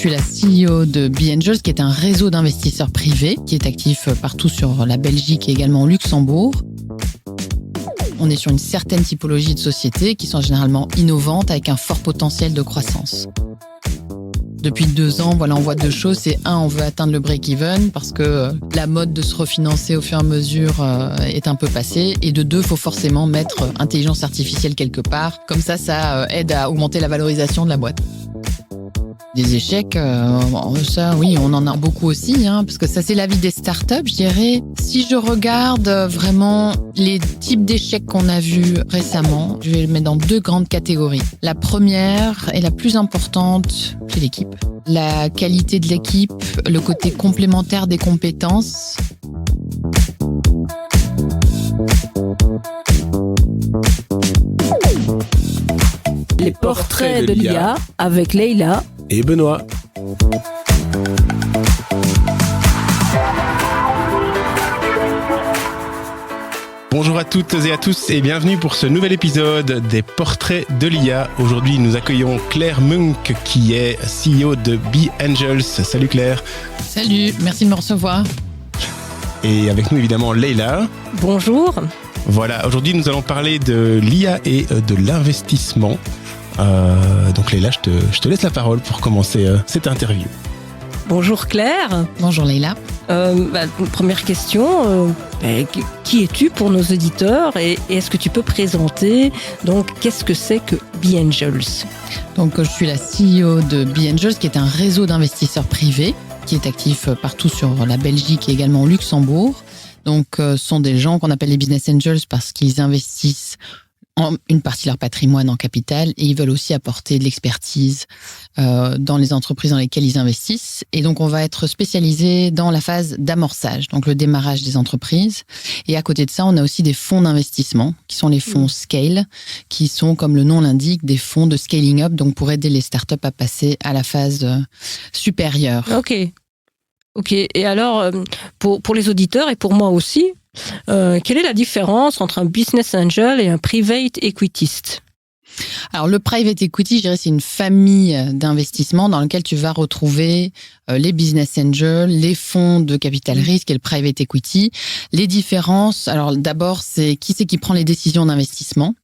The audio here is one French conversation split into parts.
suis la CEO de B-Angels, qui est un réseau d'investisseurs privés qui est actif partout sur la Belgique et également au Luxembourg. On est sur une certaine typologie de sociétés qui sont généralement innovantes avec un fort potentiel de croissance. Depuis 2 ans, on voit 2 choses. C'est on veut atteindre le break-even parce que la mode de se refinancer au fur et à mesure est un peu passée. Et de 2, il faut forcément mettre intelligence artificielle quelque part. Comme ça aide à augmenter la valorisation de la boîte. Des échecs, ça oui, on en a beaucoup aussi, parce que ça c'est la vie des startups, je dirais. Si je regarde vraiment les types d'échecs qu'on a vus récemment, je vais les mettre dans 2 grandes catégories. La première et la plus importante, c'est l'équipe. La qualité de l'équipe, le côté complémentaire des compétences. Les portraits de l'IA avec Leïla et Benoît. Bonjour à toutes et à tous et bienvenue pour ce nouvel épisode des Portraits de l'IA. Aujourd'hui, nous accueillons Claire Munk qui est CEO de B-Angels. Salut Claire. Salut, merci de me recevoir. Et avec nous évidemment Leïla. Bonjour. Voilà, aujourd'hui nous allons parler de l'IA et de l'investissement. Donc Leïla, je te laisse la parole pour commencer cette interview. Bonjour Claire. Bonjour Leïla. Première question, qui es-tu pour nos auditeurs et est-ce que tu peux présenter donc qu'est-ce que c'est que B-Angels? Donc je suis la CEO de B-Angels qui est un réseau d'investisseurs privés qui est actif partout sur la Belgique et également au Luxembourg. Donc ce sont des gens qu'on appelle les business angels parce qu'ils investissent une partie de leur patrimoine en capital et ils veulent aussi apporter de l'expertise dans les entreprises dans lesquelles ils investissent. Et donc, on va être spécialisé dans la phase d'amorçage, donc le démarrage des entreprises. Et à côté de ça, on a aussi des fonds d'investissement qui sont les fonds Scale, qui sont, comme le nom l'indique, des fonds de scaling up, donc pour aider les startups à passer à la phase supérieure. Ok. Et alors, pour les auditeurs et pour moi aussi, quelle est la différence entre un business angel et un private equitist? Alors, le private equity, je dirais, c'est une famille d'investissement dans lequel tu vas retrouver les business angels, les fonds de capital risque et le private equity. Les différences, alors d'abord, c'est qui prend les décisions d'investissement.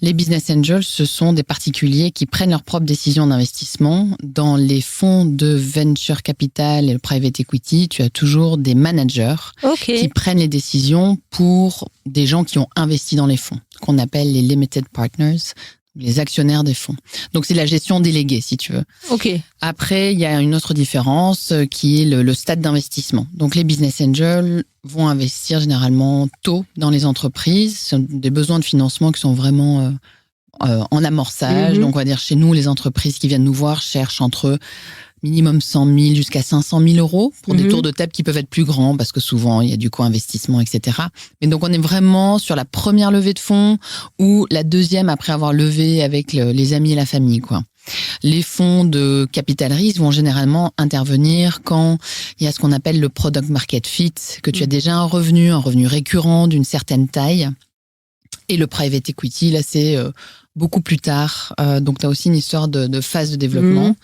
Les business angels, ce sont des particuliers qui prennent leurs propres décisions d'investissement. Dans les fonds de venture capital et le private equity, tu as toujours des managers qui prennent les décisions pour des gens qui ont investi dans les fonds, qu'on appelle les limited partners, les actionnaires des fonds. Donc, c'est la gestion déléguée, si tu veux. Après, il y a une autre différence qui est le stade d'investissement. Donc, les business angels vont investir généralement tôt dans les entreprises. Ce sont des besoins de financement qui sont vraiment en amorçage. Donc, on va dire chez nous, les entreprises qui viennent nous voir cherchent entre minimum 100 000 jusqu'à 500 000 euros pour des tours de table qui peuvent être plus grands parce que souvent il y a du co-investissement, etc. Mais donc on est vraiment sur la première levée de fonds ou la deuxième après avoir levé avec les amis et la famille, quoi. Les fonds de capital risque vont généralement intervenir quand il y a ce qu'on appelle le product market fit, que tu as déjà un revenu récurrent d'une certaine taille. Et le private equity, là, c'est beaucoup plus tard. Donc, tu as aussi une histoire de phase de développement.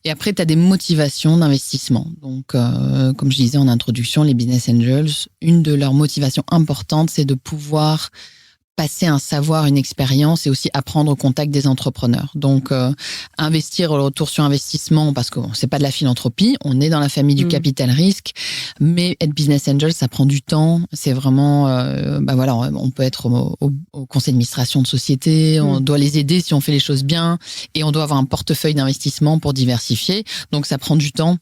Et après, tu as des motivations d'investissement. Donc, comme je disais en introduction, les business angels, une de leurs motivations importantes, c'est de pouvoir passer un savoir, une expérience et aussi apprendre au contact des entrepreneurs. Donc, investir le retour sur investissement, parce que c'est pas de la philanthropie, on est dans la famille du capital risque, mais être business angel, ça prend du temps. C'est vraiment, on peut être au conseil d'administration de société, on doit les aider si on fait les choses bien, et on doit avoir un portefeuille d'investissement pour diversifier. Donc, ça prend du temps.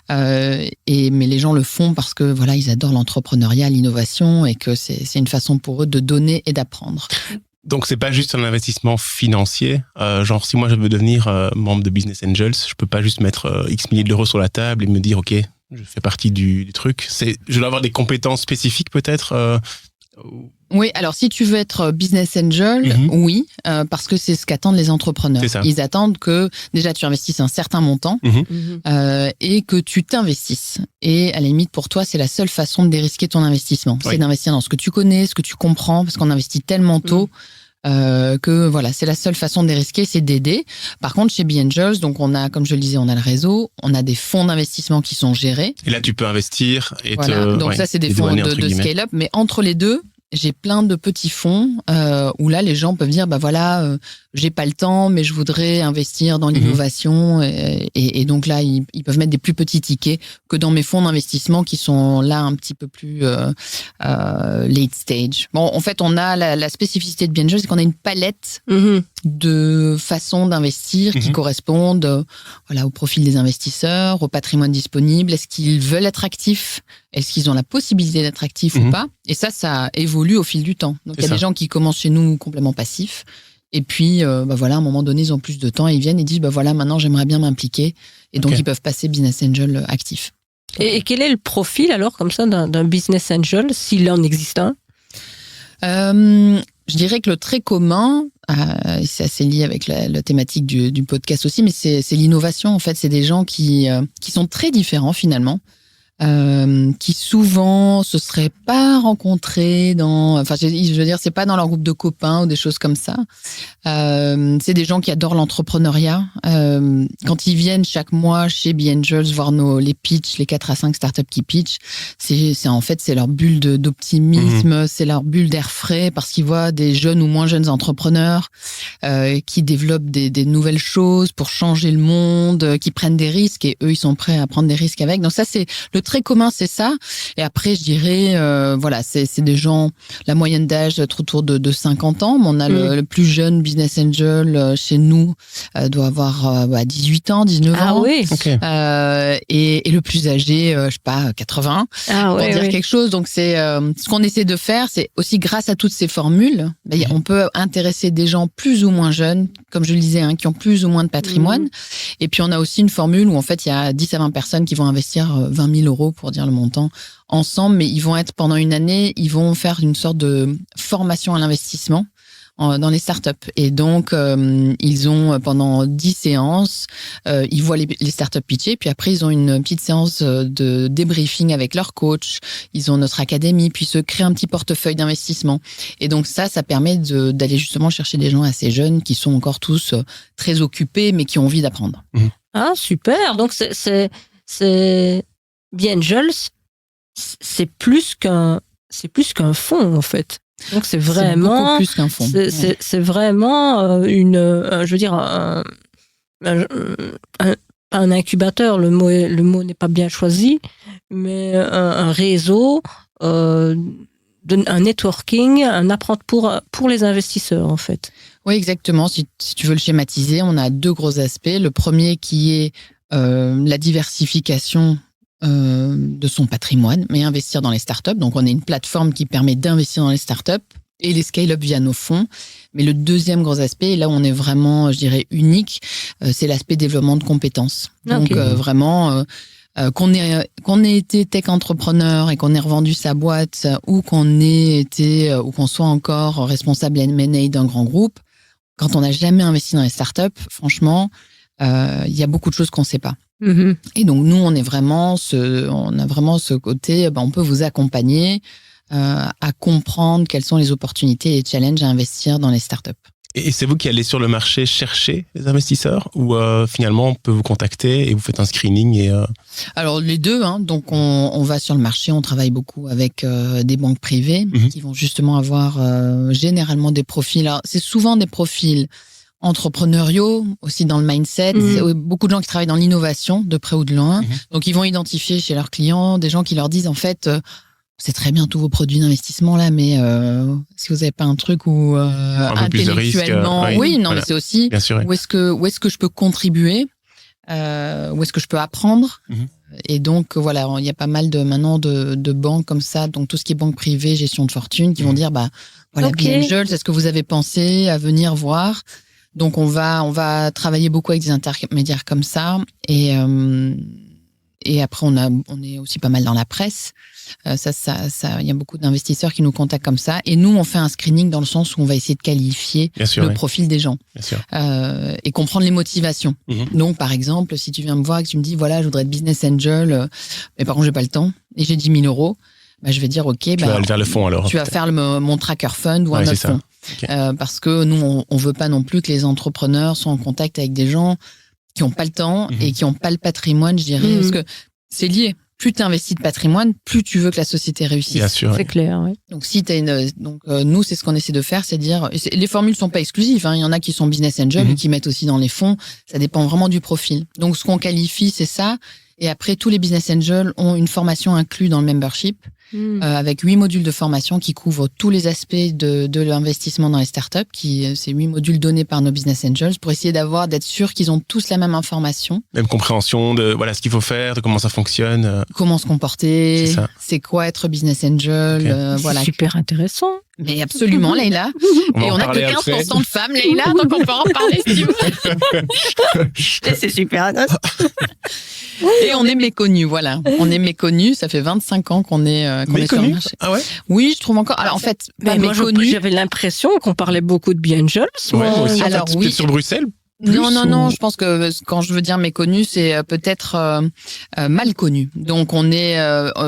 Mais les gens le font parce que ils adorent l'entrepreneuriat, l'innovation, et que c'est une façon pour eux de donner et d'apprendre. Donc, c'est pas juste un investissement financier. Genre, si moi, je veux devenir membre de Business Angels, je peux pas juste mettre X milliers d'euros sur la table et me dire, OK, je fais partie du truc. Je dois avoir des compétences spécifiques, peut-être Oui, alors si tu veux être business angel, oui, parce que c'est ce qu'attendent les entrepreneurs. Ils attendent que déjà tu investisses un certain montant et que tu t'investisses. Et à la limite, pour toi, c'est la seule façon de dérisquer ton investissement. C'est d'investir dans ce que tu connais, ce que tu comprends, parce qu'on investit tellement tôt. que voilà, c'est la seule façon de les risquer, c'est d'aider. Par contre, chez B-Angels, donc on a, comme je le disais, on a le réseau, on a des fonds d'investissement qui sont gérés. Et là, tu peux investir et voilà. Donc ça, c'est des fonds de scale-up, mais entre les deux, j'ai plein de petits fonds où là, les gens peuvent dire, bah voilà, j'ai pas le temps, mais je voudrais investir dans l'innovation. Et donc là, ils peuvent mettre des plus petits tickets que dans mes fonds d'investissement qui sont là un petit peu plus late stage. Bon, en fait, on a la spécificité de B-Angels, c'est qu'on a une palette de façons d'investir qui correspondent voilà, au profil des investisseurs, au patrimoine disponible. Est-ce qu'ils veulent être actifs? Est-ce qu'ils ont la possibilité d'être actifs ou pas? Et ça évolue au fil du temps. Donc, il y a des gens qui commencent chez nous complètement passifs. Et puis, bah voilà, à un moment donné, ils ont plus de temps et ils viennent et disent, bah voilà, maintenant, j'aimerais bien m'impliquer. Et donc, ils peuvent passer business angel actif. Et quel est le profil, alors, comme ça, d'un business angel, s'il en existe un? Je dirais que le très commun, c'est assez lié avec la thématique du podcast aussi, mais c'est l'innovation. En fait, c'est des gens qui sont très différents, finalement. Qui souvent se seraient pas rencontrés enfin je veux dire, c'est pas dans leur groupe de copains ou des choses comme ça. C'est des gens qui adorent l'entrepreneuriat. Quand ils viennent chaque mois chez B-Angels voir les pitchs, les 4 à 5 startups qui pitchent, c'est en fait c'est leur bulle d'optimisme, c'est leur bulle d'air frais parce qu'ils voient des jeunes ou moins jeunes entrepreneurs qui développent des nouvelles choses pour changer le monde, qui prennent des risques et eux ils sont prêts à prendre des risques avec. Donc ça c'est le très commun, c'est ça. Et après, je dirais, voilà, c'est des gens, la moyenne d'âge autour de 50 ans. On a le plus jeune business angel chez nous, doit avoir 18 ans, 19 ans. Ah oui. Okay. Et le plus âgé, je sais pas, 80. Pour dire quelque chose. Donc c'est ce qu'on essaie de faire, c'est aussi grâce à toutes ces formules, on peut intéresser des gens plus ou moins jeunes, comme je le disais, qui ont plus ou moins de patrimoine. Et puis on a aussi une formule où en fait il y a 10 à 20 personnes qui vont investir 20 000 euros pour dire le montant ensemble, mais ils vont être pendant une année, ils vont faire une sorte de formation à l'investissement dans les startups. Et donc, ils ont pendant 10 séances, ils voient les startups pitcher, puis après, ils ont une petite séance de débriefing avec leur coach, ils ont notre académie, puis se créent un petit portefeuille d'investissement. Et donc ça permet d'aller justement chercher des gens assez jeunes qui sont encore tous très occupés, mais qui ont envie d'apprendre. Ah, super. Donc, c'est B-Angels, c'est plus qu'un fonds, en fait. Donc, c'est vraiment. C'est beaucoup plus qu'un fonds. C'est vraiment je veux dire, un incubateur. Le mot n'est pas bien choisi, mais un réseau, un networking, un apprendre pour les investisseurs, en fait. Oui, exactement. Si tu veux le schématiser, on a 2 gros aspects. Le premier qui est la diversification de son patrimoine, mais investir dans les startups. Donc, on a une plateforme qui permet d'investir dans les startups et les scale-up via nos fonds. Mais le deuxième gros aspect, et là où on est vraiment, je dirais, unique, c'est l'aspect développement de compétences. Donc, vraiment, qu'on ait été tech entrepreneur et qu'on ait revendu sa boîte ou qu'on soit encore responsable M&A d'un grand groupe, quand on n'a jamais investi dans les startups, franchement, il y a beaucoup de choses qu'on ne sait pas. Et donc, nous, on a vraiment ce côté, on peut vous accompagner à comprendre quelles sont les opportunités et les challenges à investir dans les startups. Et c'est vous qui allez sur le marché chercher les investisseurs ou finalement on peut vous contacter et vous faites un screening Alors les deux, donc on va sur le marché, on travaille beaucoup avec des banques privées qui vont justement avoir généralement des profils. Alors, c'est souvent des profils entrepreneuriaux, aussi dans le mindset. Beaucoup de gens qui travaillent dans l'innovation, de près ou de loin. Donc, ils vont identifier chez leurs clients des gens qui leur disent, en fait, c'est très bien tous vos produits d'investissement là, mais si vous n'avez pas un truc où intellectuellement... mais c'est aussi où est-ce que je peux contribuer, où est-ce que je peux apprendre. Et donc, voilà, il y a pas mal maintenant de banques comme ça, donc tout ce qui est banque privée, gestion de fortune, qui vont dire, voilà, B-Angels, est-ce que vous avez pensé à venir voir ? Donc, on va travailler beaucoup avec des intermédiaires comme ça. Et après, on est aussi pas mal dans la presse. Il y a beaucoup d'investisseurs qui nous contactent comme ça. Et nous, on fait un screening dans le sens où on va essayer de qualifier le profil des gens. Et comprendre les motivations. Donc, par exemple, si tu viens me voir et que tu me dis, voilà, je voudrais être business angel, mais par contre, j'ai pas le temps et j'ai 10 000 euros, je vais dire, OK, tu vas aller vers le fond alors. Tu vas faire mon tracker fund ou un autre fonds. Okay. Parce que nous, on veut pas non plus que les entrepreneurs soient en contact avec des gens qui ont pas le temps et qui ont pas le patrimoine, je dirais. Parce que c'est lié. Plus tu investis de patrimoine, plus tu veux que la société réussisse. Bien sûr. C'est clair, oui. Donc, si t'as nous, c'est ce qu'on essaie de faire, c'est dire, les formules sont pas exclusives, hein. Il y en a qui sont business angel et qui mettent aussi dans les fonds. Ça dépend vraiment du profil. Donc, ce qu'on qualifie, c'est ça. Et après, tous les business angels ont une formation inclue dans le membership, avec 8 modules de formation qui couvrent tous les aspects de l'investissement dans les startups. C'est 8 modules donnés par nos business angels pour essayer d'être sûr qu'ils ont tous la même information. Même compréhension de ce qu'il faut faire, de comment ça fonctionne. Comment se comporter, c'est quoi être business angel, Okay. voilà. C'est super intéressant. Mais absolument, Leïla. Et on a que 15% de femmes, Leïla, donc on peut en parler si tu veux. C'est super intéressant. Et on est méconnus, voilà. On est méconnus, ça fait 25 ans qu'on est sur le marché. Ah ouais? Oui, je trouve encore. Alors en fait, pas Moi, méconnus. j'avais l'impression qu'on parlait beaucoup de B-Angels. Ouais, moi aussi. Alors, Peut-être oui. sur Bruxelles? Non, je pense que quand je veux dire méconnu, c'est peut-être mal connu. Donc on est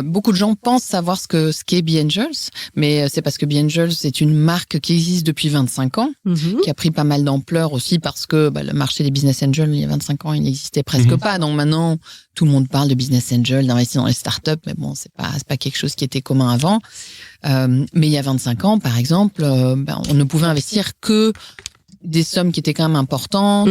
beaucoup de gens pensent savoir ce qu'est B-Angels, mais c'est parce que B-Angels c'est une marque qui existe depuis 25 ans, qui a pris pas mal d'ampleur aussi parce que le marché des business angels il y a 25 ans, il n'existait presque pas. Donc maintenant, tout le monde parle de business angel, d'investir dans les startups, mais bon, c'est pas quelque chose qui était commun avant. Mais il y a 25 ans, par exemple, on ne pouvait investir que des sommes qui étaient quand même importantes,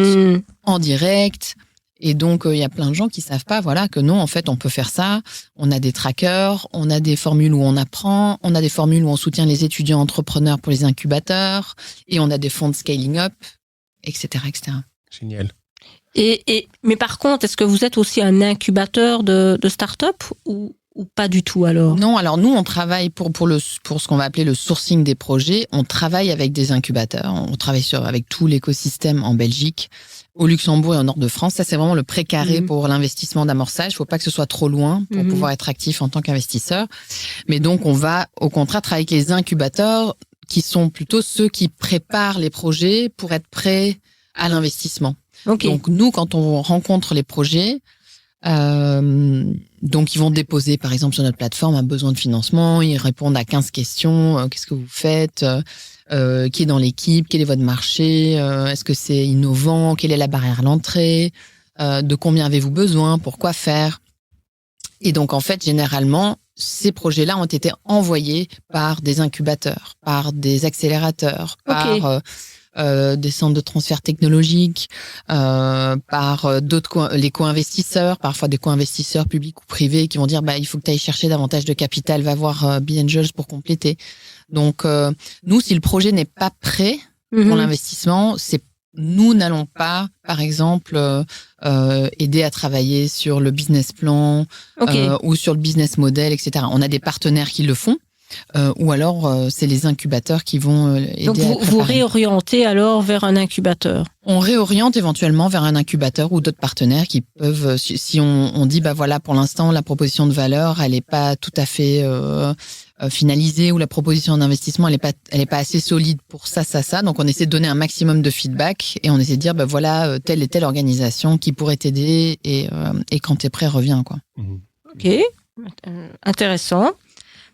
en direct. Et donc, il y a plein de gens qui savent pas, que non, en fait, on peut faire ça. On a des trackers, on a des formules où on apprend, on a des formules où on soutient les étudiants entrepreneurs pour les incubateurs, et on a des fonds de scaling up, etc., etc. Génial. Mais par contre, est-ce que vous êtes aussi un incubateur de start-up ou pas du tout alors? Non, alors nous, on travaille pour ce qu'on va appeler le sourcing des projets. On travaille avec des incubateurs. On travaille avec tout l'écosystème en Belgique, au Luxembourg et au nord de France. Ça, c'est vraiment le précaré pour l'investissement d'amorçage. Il ne faut pas que ce soit trop loin pour pouvoir être actif en tant qu'investisseur. Mais donc, on va au contraire travailler avec les incubateurs qui sont plutôt ceux qui préparent les projets pour être prêts à l'investissement. Okay. Donc, nous, quand on rencontre les projets, donc ils vont déposer par exemple sur notre plateforme un besoin de financement, ils répondent à 15 questions, qu'est-ce que vous faites, qui est dans l'équipe, quel est votre marché, est-ce que c'est innovant, quelle est la barrière à l'entrée, de combien avez-vous besoin, pourquoi faire. Et donc en fait généralement ces projets-là ont été envoyés par des incubateurs, par des accélérateurs, par des centres de transfert technologique, par les co-investisseurs, parfois des co-investisseurs publics ou privés qui vont dire il faut que tu ailles chercher davantage de capital, va voir B-Angels pour compléter. Donc nous, si le projet n'est pas prêt pour l'investissement, nous n'allons pas, par exemple, aider à travailler sur le business plan ou sur le business model, etc. On a des partenaires qui le font. Ou alors c'est les incubateurs qui vont aider. Donc vous réorientez alors vers un incubateur? On réoriente éventuellement vers un incubateur ou d'autres partenaires qui peuvent, si on dit pour l'instant la proposition de valeur elle n'est pas tout à fait finalisée, ou la proposition d'investissement elle est pas assez solide pour ça. Donc on essaie de donner un maximum de feedback et on essaie de dire telle et telle organisation qui pourrait t'aider et quand t'es prêt reviens quoi. Ok, intéressant.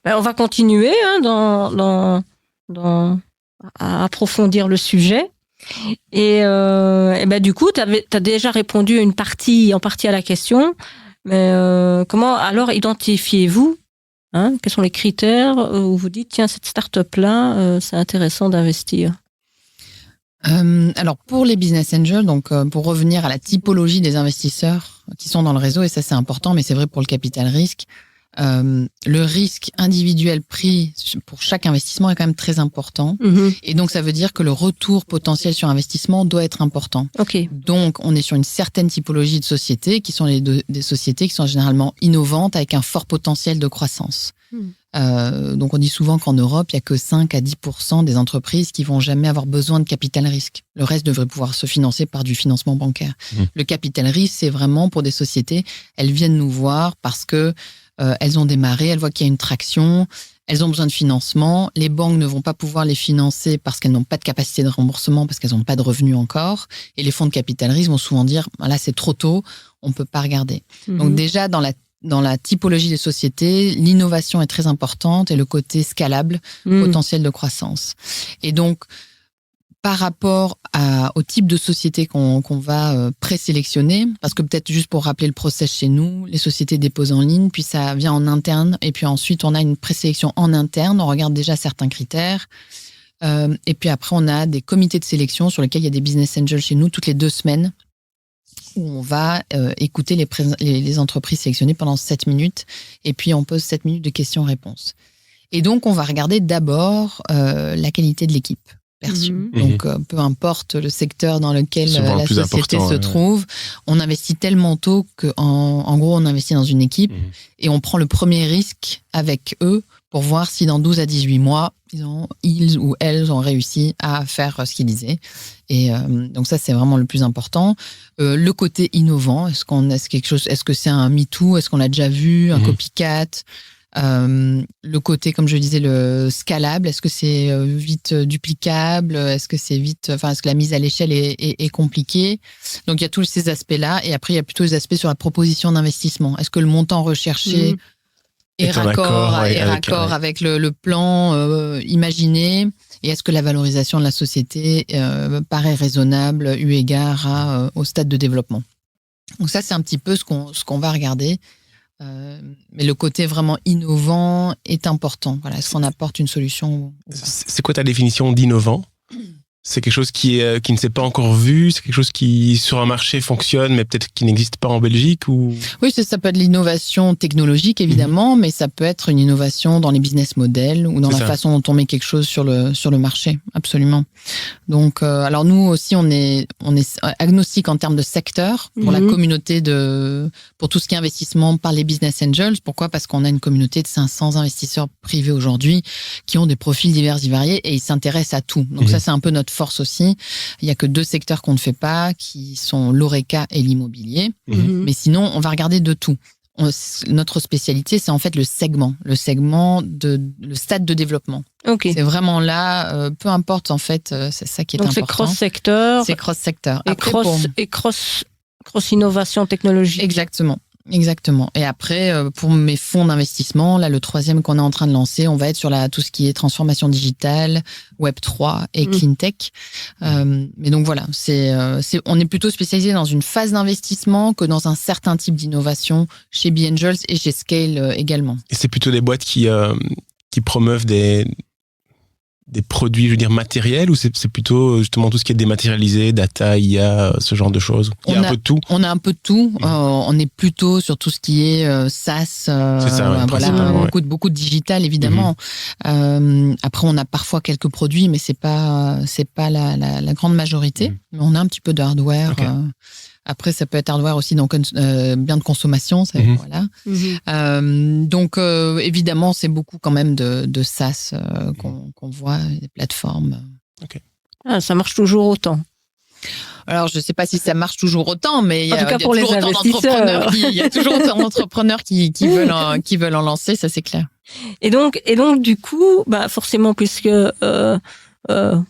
On va continuer à approfondir le sujet. Et du coup, tu as déjà répondu en partie à la question. Mais comment alors identifiez-vous quels sont les critères où vous dites tiens, cette start-up-là, c'est intéressant d'investir? Alors pour les business angels, donc pour revenir à la typologie des investisseurs qui sont dans le réseau, et ça c'est important, mais c'est vrai pour le capital risque. Le risque individuel pris pour chaque investissement est quand même très important. Et donc ça veut dire que le retour potentiel sur investissement doit être important. Donc on est sur une certaine typologie de sociétés qui sont des sociétés qui sont généralement innovantes avec un fort potentiel de croissance. Donc on dit souvent qu'en Europe il y a que 5 à 10% des entreprises qui vont jamais avoir besoin de capital risque. Le reste devrait pouvoir se financer par du financement bancaire. Le capital risque, c'est vraiment pour des sociétés, elles viennent nous voir parce que elles ont démarré, elles voient qu'il y a une traction, elles ont besoin de financement. Les banques ne vont pas pouvoir les financer parce qu'elles n'ont pas de capacité de remboursement, parce qu'elles n'ont pas de revenus encore. Et les fonds de capital risque vont souvent dire, là c'est trop tôt, on peut pas regarder. Donc déjà, dans la dans la typologie des sociétés, l'innovation est très importante et le côté scalable, potentiel de croissance. Et donc, par rapport au type de société qu'on va présélectionner, parce que peut-être juste pour rappeler le process chez nous, les sociétés déposent en ligne, puis ça vient en interne, et puis ensuite on a une présélection en interne, on regarde déjà certains critères, et puis après on a des comités de sélection sur lesquels il y a des business angels chez nous toutes les 2 semaines, où on va écouter les entreprises sélectionnées pendant 7 minutes, et puis on pose 7 minutes de questions-réponses. Et donc on va regarder d'abord la qualité de l'équipe perçue. Donc, peu importe le secteur dans lequel la société se trouve, on investit tellement tôt qu'en gros, on investit dans une équipe et on prend le premier risque avec eux pour voir si dans 12 à 18 mois, ils ou elles ont réussi à faire ce qu'ils disaient. Et donc ça, c'est vraiment le plus important. Le côté innovant, est-ce que c'est un MeToo? Est-ce qu'on l'a déjà vu? Un copycat? Le côté, comme je disais, le scalable, est-ce que c'est vite duplicable, est-ce que la mise à l'échelle est compliquée? Donc il y a tous ces aspects-là, et après il y a plutôt les aspects sur la proposition d'investissement. Est-ce que le montant recherché est raccord avec le plan imaginé, et est-ce que la valorisation de la société paraît raisonnable eu égard au stade de développement? Donc ça, c'est un petit peu ce qu'on va regarder. Mais le côté vraiment innovant est important. Voilà, est-ce qu'on apporte une solution? C'est quoi ta définition d'innovant? C'est quelque chose qui ne s'est pas encore vu? C'est quelque chose qui, sur un marché, fonctionne, mais peut-être qui n'existe pas en Belgique ou... Oui, ça peut être l'innovation technologique, évidemment, mais ça peut être une innovation dans les business models ou dans la façon dont on met quelque chose sur le marché. Absolument. Donc, alors nous aussi, on est agnostique en termes de secteur pour la communauté pour tout ce qui est investissement par les business angels. Pourquoi? Parce qu'on a une communauté de 500 investisseurs privés aujourd'hui qui ont des profils divers et variés et ils s'intéressent à tout. Donc ça, c'est un peu notre force aussi. Il y a que 2 secteurs qu'on ne fait pas, qui sont l'ORECA et l'immobilier. Mais sinon, on va regarder de tout. Notre spécialité, c'est en fait le segment le stade de développement. C'est vraiment là, peu importe en fait, c'est ça qui est important. Donc c'est cross-secteur. C'est cross-secteur. Et cross-innovation technologique. Exactement. Et après, pour mes fonds d'investissement, là, le 3e qu'on est en train de lancer, on va être sur tout ce qui est transformation digitale, Web3 et Clean Tech. Mais donc voilà, on est plutôt spécialisé dans une phase d'investissement que dans un certain type d'innovation chez B-Angels et chez Scale également. Et c'est plutôt des boîtes qui promeuvent des produits, je veux dire, matériels, ou c'est plutôt justement tout ce qui est dématérialisé, data, IA, ce genre de choses? Il y a un peu de tout. On a un peu de tout. On est plutôt sur tout ce qui est SaaS. C'est ça, beaucoup de digital, évidemment. Après, on a parfois quelques produits, mais c'est pas la grande majorité. Mais on a un petit peu de hardware. Après, ça peut être hardware aussi, donc bien de consommation. Voilà. Donc, évidemment, c'est beaucoup quand même de SaaS qu'on voit, des plateformes. Ça marche toujours autant. Alors, je ne sais pas si ça marche toujours autant, mais il y a toujours autant d'entrepreneurs qui veulent en lancer, ça c'est clair. Et donc du coup, forcément, puisque il y a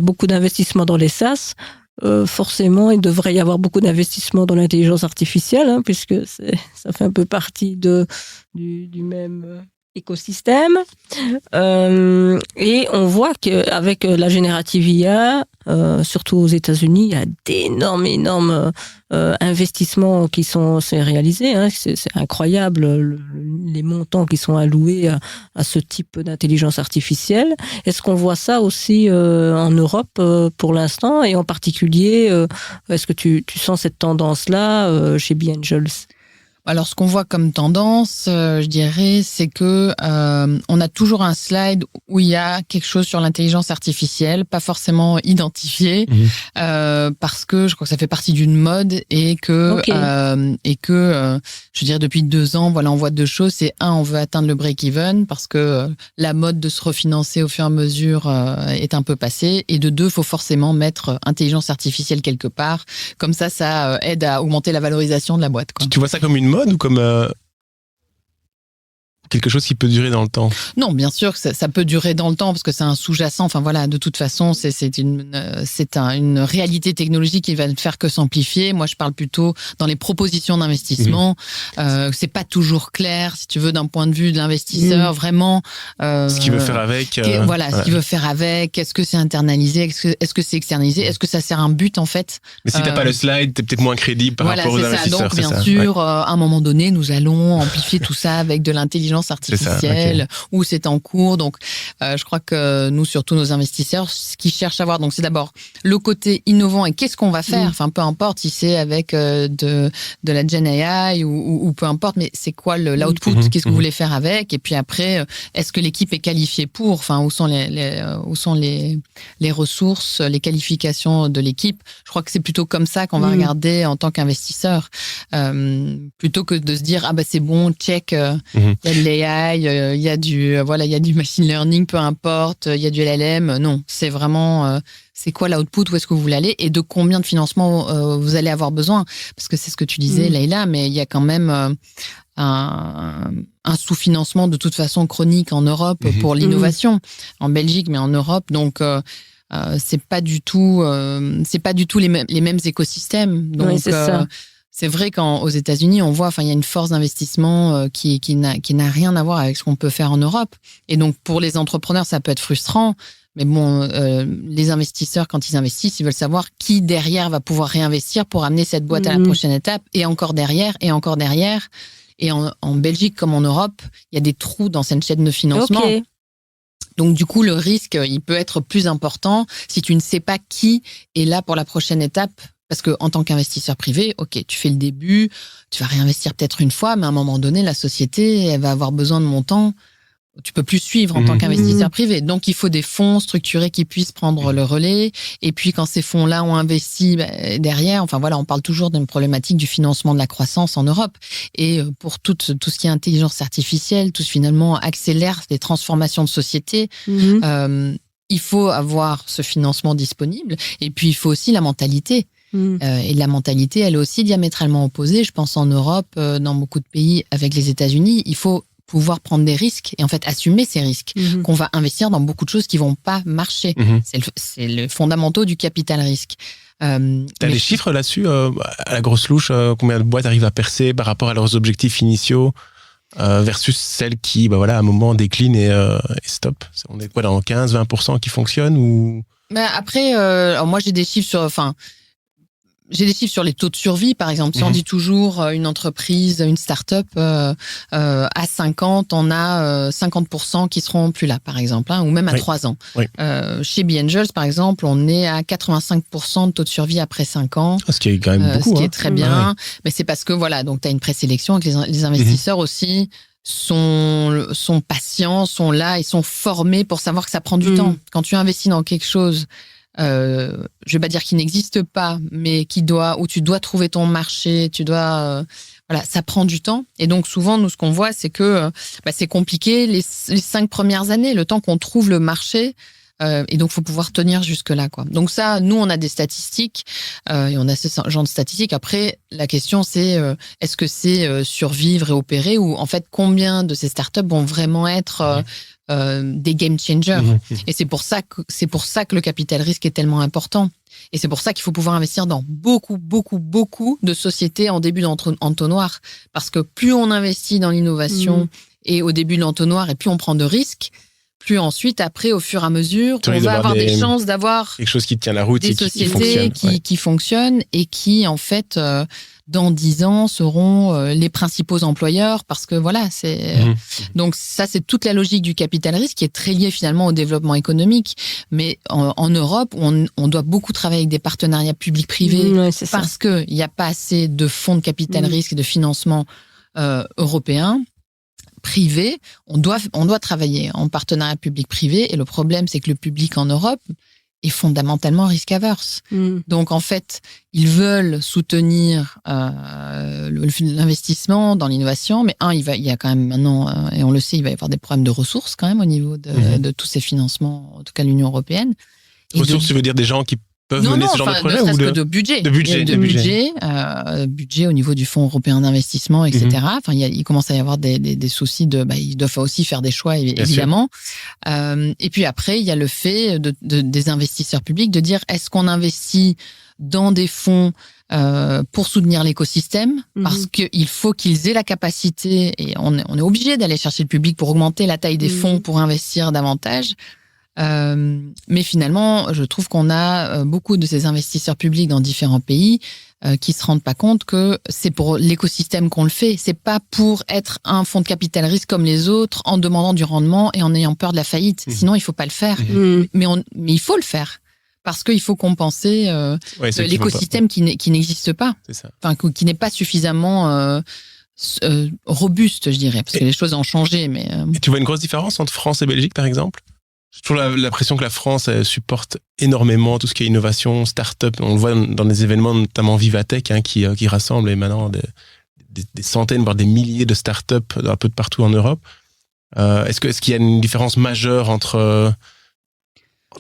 beaucoup d'investissements dans les SaaS, forcément, il devrait y avoir beaucoup d'investissements dans l'intelligence artificielle, puisque ça fait un peu partie du même écosystème. Et on voit qu'avec la générative IA, surtout aux États-Unis, il y a d'énormes investissements qui sont réalisés. C'est incroyable les montants qui sont alloués à ce type d'intelligence artificielle. Est-ce qu'on voit ça aussi en Europe pour l'instant? Et en particulier, est-ce que tu sens cette tendance-là chez B-Angels? Alors, ce qu'on voit comme tendance, je dirais, c'est que on a toujours un slide où il y a quelque chose sur l'intelligence artificielle, pas forcément identifié, parce que je crois que ça fait partie d'une mode et que je dirais depuis 2 ans, voilà, on voit 2 choses. C'est on veut atteindre le break-even parce que la mode de se refinancer au fur et à mesure est un peu passée. Et de 2, faut forcément mettre intelligence artificielle quelque part. Comme ça aide à augmenter la valorisation de la boîte, quoi. Tu vois ça comme une mode ou comme quelque chose qui peut durer dans le temps? Non, bien sûr que ça peut durer dans le temps parce que c'est un sous-jacent. Enfin voilà, de toute façon, c'est une réalité technologique qui va ne faire que s'amplifier. Moi, je parle plutôt dans les propositions d'investissement. C'est pas toujours clair, si tu veux, d'un point de vue de l'investisseur, vraiment. Ce qu'il veut faire avec. Voilà, ce qu'il veut faire avec. Est-ce que c'est internalisé? Est-ce que c'est externalisé? Est-ce que ça sert un but en fait? Mais si t'as pas le slide, t'es peut-être moins crédible par rapport aux investisseurs. Donc bien sûr, à un moment donné, nous allons amplifier tout ça avec de l'intelligence artificielle où c'est en cours. Donc, je crois que nous, surtout nos investisseurs, ce qu'ils cherchent à voir, donc c'est d'abord le côté innovant et qu'est-ce qu'on va faire. Enfin, peu importe si c'est avec de la Gen AI ou peu importe, mais c'est quoi l'output? Qu'est-ce que vous voulez faire avec? Et puis après, est-ce que l'équipe est qualifiée pour? Enfin, où sont les ressources, les qualifications de l'équipe? Je crois que c'est plutôt comme ça qu'on va regarder en tant qu'investisseur, plutôt que de se dire ah bah c'est bon, check, il y a de l'AI, il y a du machine learning, peu importe, il y a du LLM. Non, c'est vraiment c'est quoi l'output, où est-ce que vous voulez aller et de combien de financement vous allez avoir besoin, parce que c'est ce que tu disais, Leïla, mais il y a quand même un sous-financement de toute façon chronique en Europe pour l'innovation, en Belgique, mais en Europe, donc c'est pas du tout les mêmes écosystèmes. Donc oui, c'est ça. C'est vrai qu'aux États-Unis, on voit, enfin, il y a une force d'investissement qui n'a rien à voir avec ce qu'on peut faire en Europe. Et donc, pour les entrepreneurs, ça peut être frustrant. Mais bon, les investisseurs, quand ils investissent, ils veulent savoir qui derrière va pouvoir réinvestir pour amener cette boîte à la prochaine étape, et encore derrière, et encore derrière. Et en Belgique comme en Europe, il y a des trous dans cette chaîne de financement. Okay. Donc du coup, le risque, il peut être plus important si tu ne sais pas qui est là pour la prochaine étape. Parce que en tant qu'investisseur privé, ok, tu fais le début, tu vas réinvestir peut-être une fois, mais à un moment donné, la société, elle va avoir besoin de montants. Tu peux plus suivre en tant qu'investisseur privé. Donc, il faut des fonds structurés qui puissent prendre le relais. Et puis, quand ces fonds-là ont investi derrière, enfin voilà, on parle toujours d'une problématique du financement de la croissance en Europe. Et pour tout ce qui est intelligence artificielle, tout ce finalement accélère les transformations de société. Il faut avoir ce financement disponible. Et puis, il faut aussi la mentalité. Et la mentalité, elle est aussi diamétralement opposée. Je pense en Europe, dans beaucoup de pays, avec les États-Unis, il faut pouvoir prendre des risques et en fait assumer ces risques, qu'on va investir dans beaucoup de choses qui vont pas marcher. C'est le fondamentaux du capital risque. T'as des chiffres là-dessus, à la grosse louche, combien de boîtes arrivent à percer par rapport à leurs objectifs initiaux versus celles qui, à un moment déclinent et stop? On est quoi, dans 15-20% qui fonctionnent ou... Mais après, alors moi j'ai des chiffres sur les taux de survie, par exemple. Si on dit toujours une entreprise, une start-up, à 50, on a 50% qui seront plus là, par exemple, ou même à 3 ans. Oui. Chez B-Angels, par exemple, on est à 85% de taux de survie après 5 ans. Ce qui est quand même beaucoup. Ce qui est très bien. Mais c'est parce que, voilà, donc tu as une présélection et que les investisseurs aussi sont patients, sont là, ils sont formés pour savoir que ça prend du temps. Quand tu investis dans quelque chose... je vais pas dire qu'il n'existe pas, mais où tu dois trouver ton marché, ça prend du temps. Et donc souvent, nous, ce qu'on voit, c'est que c'est compliqué les 5 premières années, le temps qu'on trouve le marché. Et donc, faut pouvoir tenir jusque-là, quoi. Donc ça, nous, on a des statistiques et on a ce genre de statistiques. Après, la question, c'est est-ce que c'est survivre et opérer, ou en fait, combien de ces startups vont vraiment être des game changers. Et c'est pour ça que le capital risque est tellement important. Et c'est pour ça qu'il faut pouvoir investir dans beaucoup, beaucoup, beaucoup de sociétés en début d'entonnoir. Parce que plus on investit dans l'innovation et au début de l'entonnoir, et plus on prend de risques, plus ensuite, après, au fur et à mesure, on va avoir des chances d'avoir quelque chose qui tient la route, des sociétés qui fonctionnent et qui, en fait, dans 10 ans, seront les principaux employeurs, parce que voilà, donc ça, c'est toute la logique du capital risque qui est très liée finalement au développement économique. Mais en Europe, on doit beaucoup travailler avec des partenariats publics-privés parce qu'il n'y a pas assez de fonds de capital risque et de financement européens. Privé, on doit travailler en partenariat public-privé, et le problème, c'est que le public en Europe est fondamentalement risk-averse. Donc, en fait, ils veulent soutenir l'investissement dans l'innovation, mais il y a quand même maintenant, et on le sait, il va y avoir des problèmes de ressources quand même au niveau de tous ces financements, en tout cas l'Union européenne. Ressources, tu veux dire des gens qui peuvent mener ce genre de projet, ne serait-ce ou que de budget. De budget au niveau du Fonds européen d'investissement, etc. Enfin, il commence à y avoir des soucis ils doivent aussi faire des choix, évidemment. Et puis après, il y a le fait des investisseurs publics de dire, est-ce qu'on investit dans des fonds pour soutenir l'écosystème, parce qu'il faut qu'ils aient la capacité, et on est obligé d'aller chercher le public pour augmenter la taille des fonds, pour investir davantage. Mais finalement, je trouve qu'on a beaucoup de ces investisseurs publics dans différents pays qui se rendent pas compte que c'est pour l'écosystème qu'on le fait. C'est pas pour être un fonds de capital risque comme les autres en demandant du rendement et en ayant peur de la faillite. Sinon, il faut pas le faire. Mais il faut le faire. Parce qu'il faut compenser l'écosystème qui n'existe pas. C'est ça. Enfin, qui n'est pas suffisamment robuste, je dirais. Parce que les choses ont changé. Mais Et tu vois une grosse différence entre France et Belgique, par exemple? J'ai toujours l'impression que la France supporte énormément tout ce qui est innovation, start-up. On le voit dans des événements, notamment Vivatech, qui rassemble maintenant des centaines, voire des milliers de start-up un peu de partout en Europe. Est-ce qu'il y a une différence majeure entre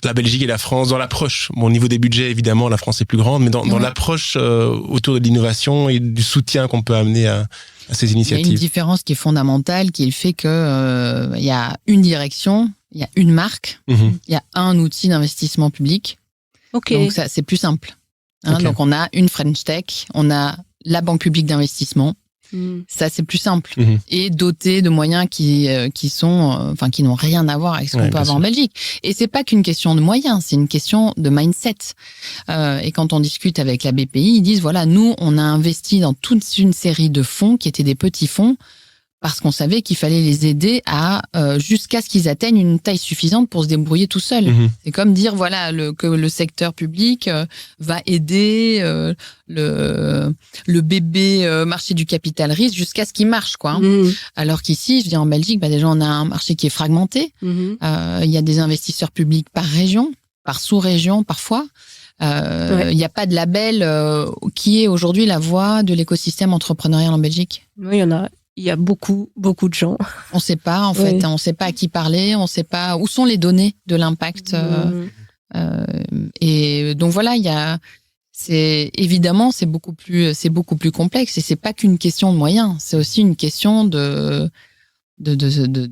la Belgique et la France dans l'approche? Bon, au niveau des budgets, évidemment, la France est plus grande, mais dans l'approche autour de l'innovation et du soutien qu'on peut amener à ces initiatives. Il y a une différence qui est fondamentale, qui est le fait que il y a une direction, il y a une marque, il y a un outil d'investissement public. Donc ça, c'est plus simple. Donc on a une French Tech, on a la Banque publique d'investissement. Ça, c'est plus simple. Et doté de moyens qui n'ont rien à voir avec ce qu'on peut avoir en Belgique. Et c'est pas qu'une question de moyens, c'est une question de mindset. Et quand on discute avec la BPI, ils disent, voilà, nous, on a investi dans toute une série de fonds qui étaient des petits fonds parce qu'on savait qu'il fallait les aider jusqu'à ce qu'ils atteignent une taille suffisante pour se débrouiller tout seuls. C'est comme dire, voilà, que le secteur public va aider le bébé marché du capital risque jusqu'à ce qu'il marche, quoi. Alors qu'ici, je dis en Belgique, déjà on a un marché qui est fragmenté. Il y a des investisseurs publics par région, par sous-région parfois. Il n'y a pas de label qui est aujourd'hui la voix de l'écosystème entrepreneurial en Belgique. Oui, il y a beaucoup de gens. On ne sait pas, en fait. On ne sait pas à qui parler. On ne sait pas où sont les données de l'impact. Et donc voilà, évidemment, c'est beaucoup plus complexe. Et c'est pas qu'une question de moyens. C'est aussi une question de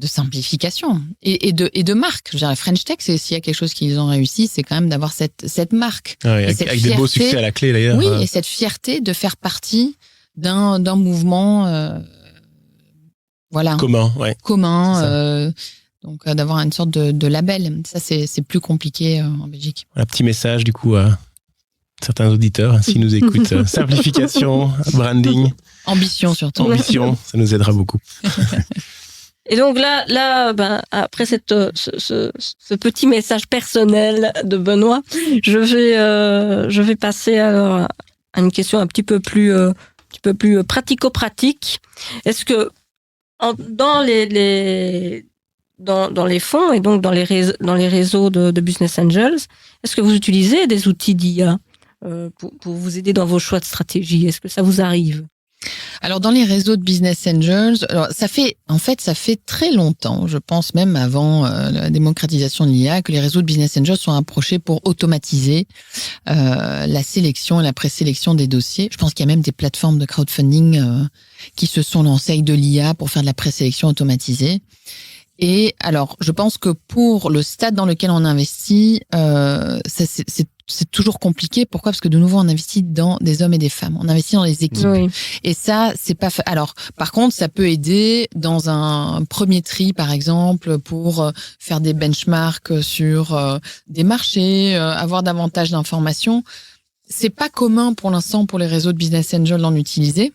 simplification et de marque. Je veux dire, la French Tech, s'il y a quelque chose qu'ils ont réussi, c'est quand même d'avoir cette marque. Avec des beaux succès à la clé, d'ailleurs. Oui, et cette fierté de faire partie d'un mouvement commun, donc d'avoir une sorte de label. Ça, c'est plus compliqué en Belgique. Un petit message du coup à certains auditeurs, s'ils nous écoutent. Simplification, branding. Ambition surtout. Ambition, ça nous aidera beaucoup. Et donc là, après ce petit message personnel de Benoît, je vais passer alors à une question un petit peu plus pratico-pratique. Est-ce que dans les fonds et donc dans les réseaux de Business Angels, est-ce que vous utilisez des outils d'IA pour vous aider dans vos choix de stratégie? Est-ce que ça vous arrive? Alors dans les réseaux de Business Angels, ça fait très longtemps, je pense même avant la démocratisation de l'IA, que les réseaux de Business Angels sont approchés pour automatiser la sélection et la présélection des dossiers. Je pense qu'il y a même des plateformes de crowdfunding qui se sont lancées avec de l'IA pour faire de la présélection automatisée. Et alors, je pense que pour le stade dans lequel on investit, c'est toujours compliqué. Pourquoi? Parce que de nouveau, on investit dans des hommes et des femmes. On investit dans les équipes. Oui. Et ça, c'est pas Alors, par contre, ça peut aider dans un premier tri, par exemple, pour faire des benchmarks sur des marchés, avoir davantage d'informations. C'est pas commun pour l'instant pour les réseaux de Business Angel d'en utiliser.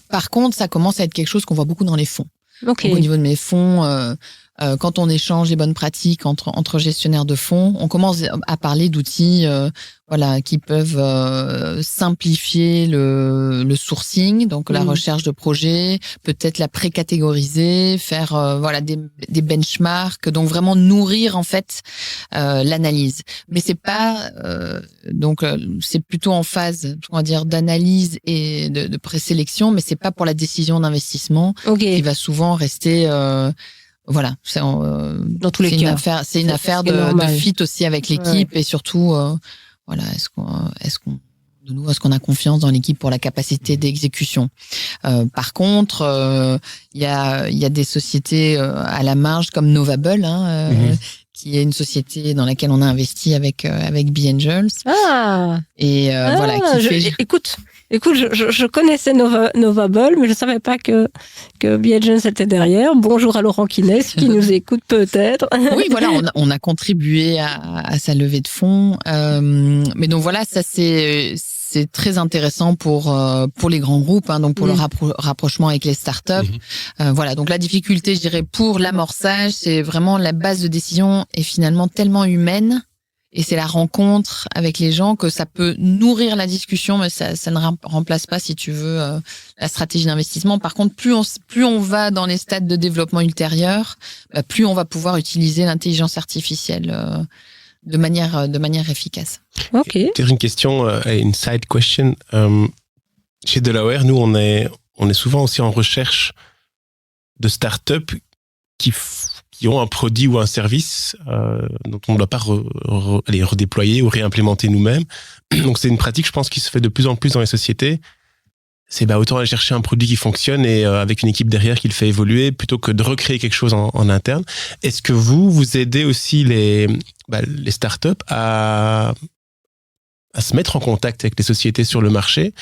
Par contre, ça commence à être quelque chose qu'on voit beaucoup dans les fonds. Okay. Au niveau de mes fonds, quand on échange les bonnes pratiques entre gestionnaires de fonds, on commence à parler d'outils qui peuvent simplifier le sourcing, donc la recherche de projets, peut-être la précatégoriser, faire des benchmarks, donc vraiment nourrir en fait l'analyse. Mais c'est pas c'est plutôt en phase, on va dire, d'analyse et de présélection, mais c'est pas pour la décision d'investissement qui va souvent rester dans tous les cas. C'est une affaire de fit aussi avec l'équipe et surtout voilà, est-ce qu'on a confiance dans l'équipe pour la capacité d'exécution. Par contre, il y a des sociétés à la marge comme Novable, qui est une société dans laquelle on a investi avec B-Angels. Et voilà. Écoute, je connaissais Novable, mais je savais pas que B-Angels était derrière. Bonjour à Laurent Kinès, qui nous écoute peut-être. Oui, voilà, on a contribué à sa levée de fonds. Mais donc voilà, ça c'est très intéressant pour les grands groupes, donc pour le rapprochement avec les startups. Voilà, donc la difficulté, je dirais, pour l'amorçage, c'est vraiment la base de décision est finalement tellement humaine, et c'est la rencontre avec les gens que ça peut nourrir la discussion, mais ça ne remplace pas, si tu veux, la stratégie d'investissement. Par contre, plus on va dans les stades de développement ultérieurs, plus on va pouvoir utiliser l'intelligence artificielle de manière efficace. Ok. Peut-être une question, une side question. Chez Delaware, nous, on est souvent aussi en recherche de startups qui ont un produit ou un service dont on ne doit pas aller redéployer ou réimplémenter nous-mêmes. Donc, c'est une pratique, je pense, qui se fait de plus en plus dans les sociétés. C'est autant aller chercher un produit qui fonctionne et avec une équipe derrière qui le fait évoluer plutôt que de recréer quelque chose en interne. Est-ce que vous aidez aussi les startups à se mettre en contact avec les sociétés sur le marché,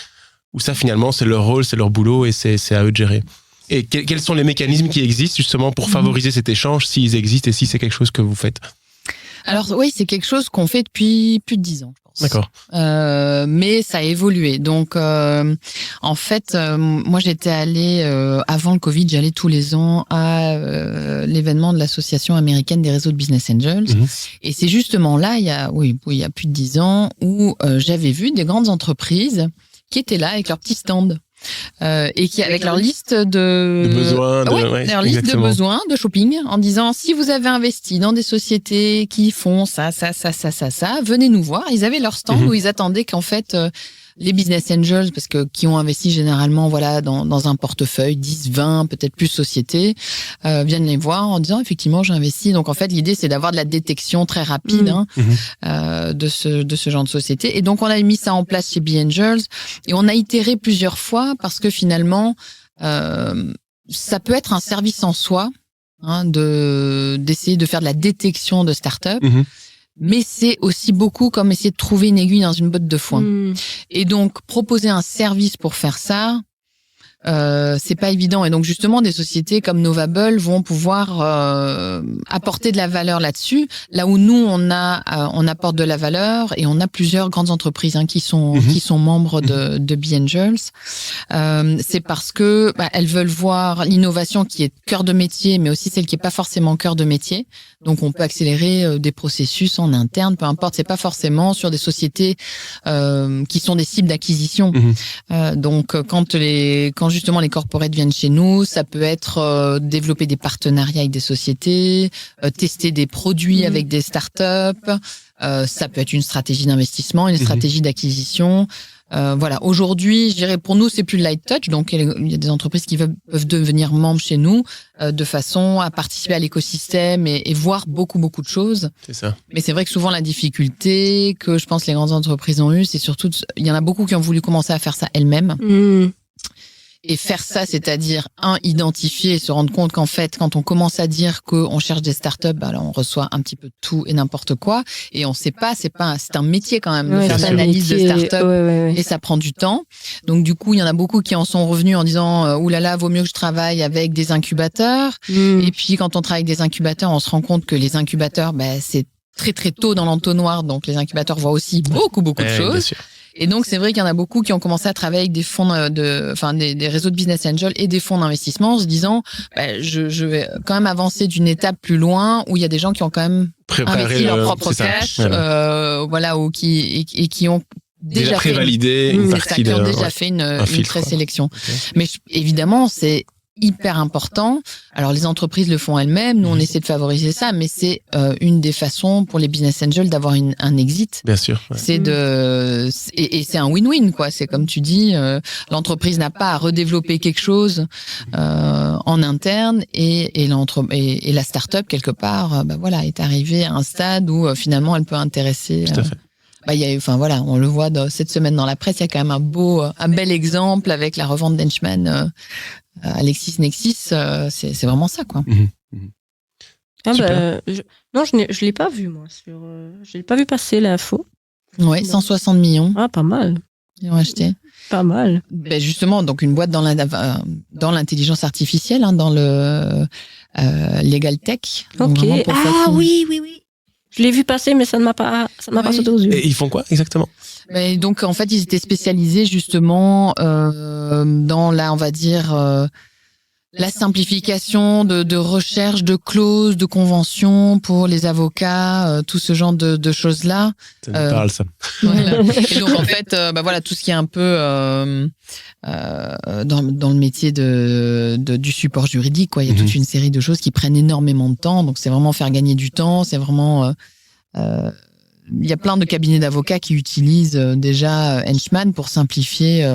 ou ça finalement c'est leur rôle, c'est leur boulot et c'est à eux de gérer? Et quels sont les mécanismes qui existent justement pour favoriser cet échange, s'ils existent, et si c'est quelque chose que vous faites? Alors oui, c'est quelque chose qu'on fait depuis plus de 10 ans. D'accord. Mais ça a évolué. Donc, en fait, moi, j'étais allée avant le Covid, j'allais tous les ans à l'événement de l'association américaine des réseaux de business angels. Et c'est justement là, il y a plus de 10 ans, où j'avais vu des grandes entreprises qui étaient là avec leurs petits stands. Et qui avec leur liste de besoins, leur liste de besoins de shopping, en disant si vous avez investi dans des sociétés qui font ça, venez nous voir. Ils avaient leur stand où ils attendaient qu'en fait les business angels, parce que qui ont investi généralement dans un portefeuille 10, 20, peut-être plus sociétés, viennent les voir en disant effectivement j'ai investi. Donc en fait l'idée c'est d'avoir de la détection très rapide de ce genre de société. Et donc on a mis ça en place chez B-Angels et on a itéré plusieurs fois parce que finalement ça peut être un service en soi d'essayer de faire de la détection de start-up. Mais c'est aussi beaucoup comme essayer de trouver une aiguille dans une botte de foin. Et donc, proposer un service pour faire ça, c'est pas évident. Et donc, justement, des sociétés comme Novable vont pouvoir apporter de la valeur là-dessus. Là où nous, on apporte de la valeur et on a plusieurs grandes entreprises qui sont membres de B-Angels. C'est parce que elles veulent voir l'innovation qui est cœur de métier, mais aussi celle qui est pas forcément cœur de métier. Donc, on peut accélérer des processus en interne, peu importe. C'est pas forcément sur des sociétés qui sont des cibles d'acquisition. Donc, quand justement les corporates viennent chez nous, ça peut être développer des partenariats avec des sociétés, tester des produits avec des startups. Ça peut être une stratégie d'investissement, une stratégie d'acquisition. Voilà. Aujourd'hui, je dirais pour nous c'est plus light touch, donc il y a des entreprises qui peuvent devenir membres chez nous de façon à participer à l'écosystème et voir beaucoup de choses. C'est ça. Mais c'est vrai que souvent la difficulté que je pense les grandes entreprises ont eu, c'est surtout il y en a beaucoup qui ont voulu commencer à faire ça elles-mêmes. Et faire ça, c'est-à-dire, identifier et se rendre compte qu'en fait, quand on commence à dire qu'on cherche des startups, là, on reçoit un petit peu tout et n'importe quoi. Et on sait pas, c'est un métier quand même de faire l'analyse de startups. Et ça prend du temps. Donc, du coup, il y en a beaucoup qui en sont revenus en disant, oulala, vaut mieux que je travaille avec des incubateurs. Et puis, quand on travaille avec des incubateurs, on se rend compte que les incubateurs, c'est très, très tôt dans l'entonnoir. Donc, les incubateurs voient aussi beaucoup de choses. Bien sûr. Et donc, c'est vrai qu'il y en a beaucoup qui ont commencé à travailler avec des fonds des réseaux de business angels et des fonds d'investissement en se disant, je vais quand même avancer d'une étape plus loin où il y a des gens qui ont quand même investi leur propre cash, ou qui ont déjà prévalidé une partie qui ont déjà fait une présélection. Mais évidemment, c'est hyper important. Alors les entreprises le font elles-mêmes, nous on essaie de favoriser ça, mais c'est une des façons pour les business angels d'avoir un exit. Bien sûr. Ouais. C'est et c'est un win-win quoi. C'est comme tu dis, l'entreprise n'a pas à redévelopper quelque chose en interne et la start-up quelque part, est arrivée à un stade où finalement elle peut intéresser. Tout à fait. on le voit cette semaine dans la presse, il y a quand même un bel exemple avec la revente d'Henchman à LexisNexis. C'est vraiment ça, quoi. Non, je l'ai pas vu, moi. Je l'ai pas vu passer l'info. Ouais, 160 millions. Ah, pas mal. Ils ont acheté. Pas mal. Justement, donc une boîte dans l'intelligence artificielle, dans le Legal Tech. Ok. Oui. Je l'ai vu passer, mais ça ne m'a pas sauté aux yeux. Et ils font quoi exactement? Donc en fait, ils étaient spécialisés justement dans on va dire la simplification de recherche de clauses, de conventions pour les avocats, tout ce genre de choses-là. Ça me parle, ça. Voilà. Et donc en fait, tout ce qui est un peu dans le métier du support juridique, quoi. Il y a toute une série de choses qui prennent énormément de temps. Donc c'est vraiment faire gagner du temps. C'est vraiment il y a plein de cabinets d'avocats qui utilisent déjà Henchman pour simplifier,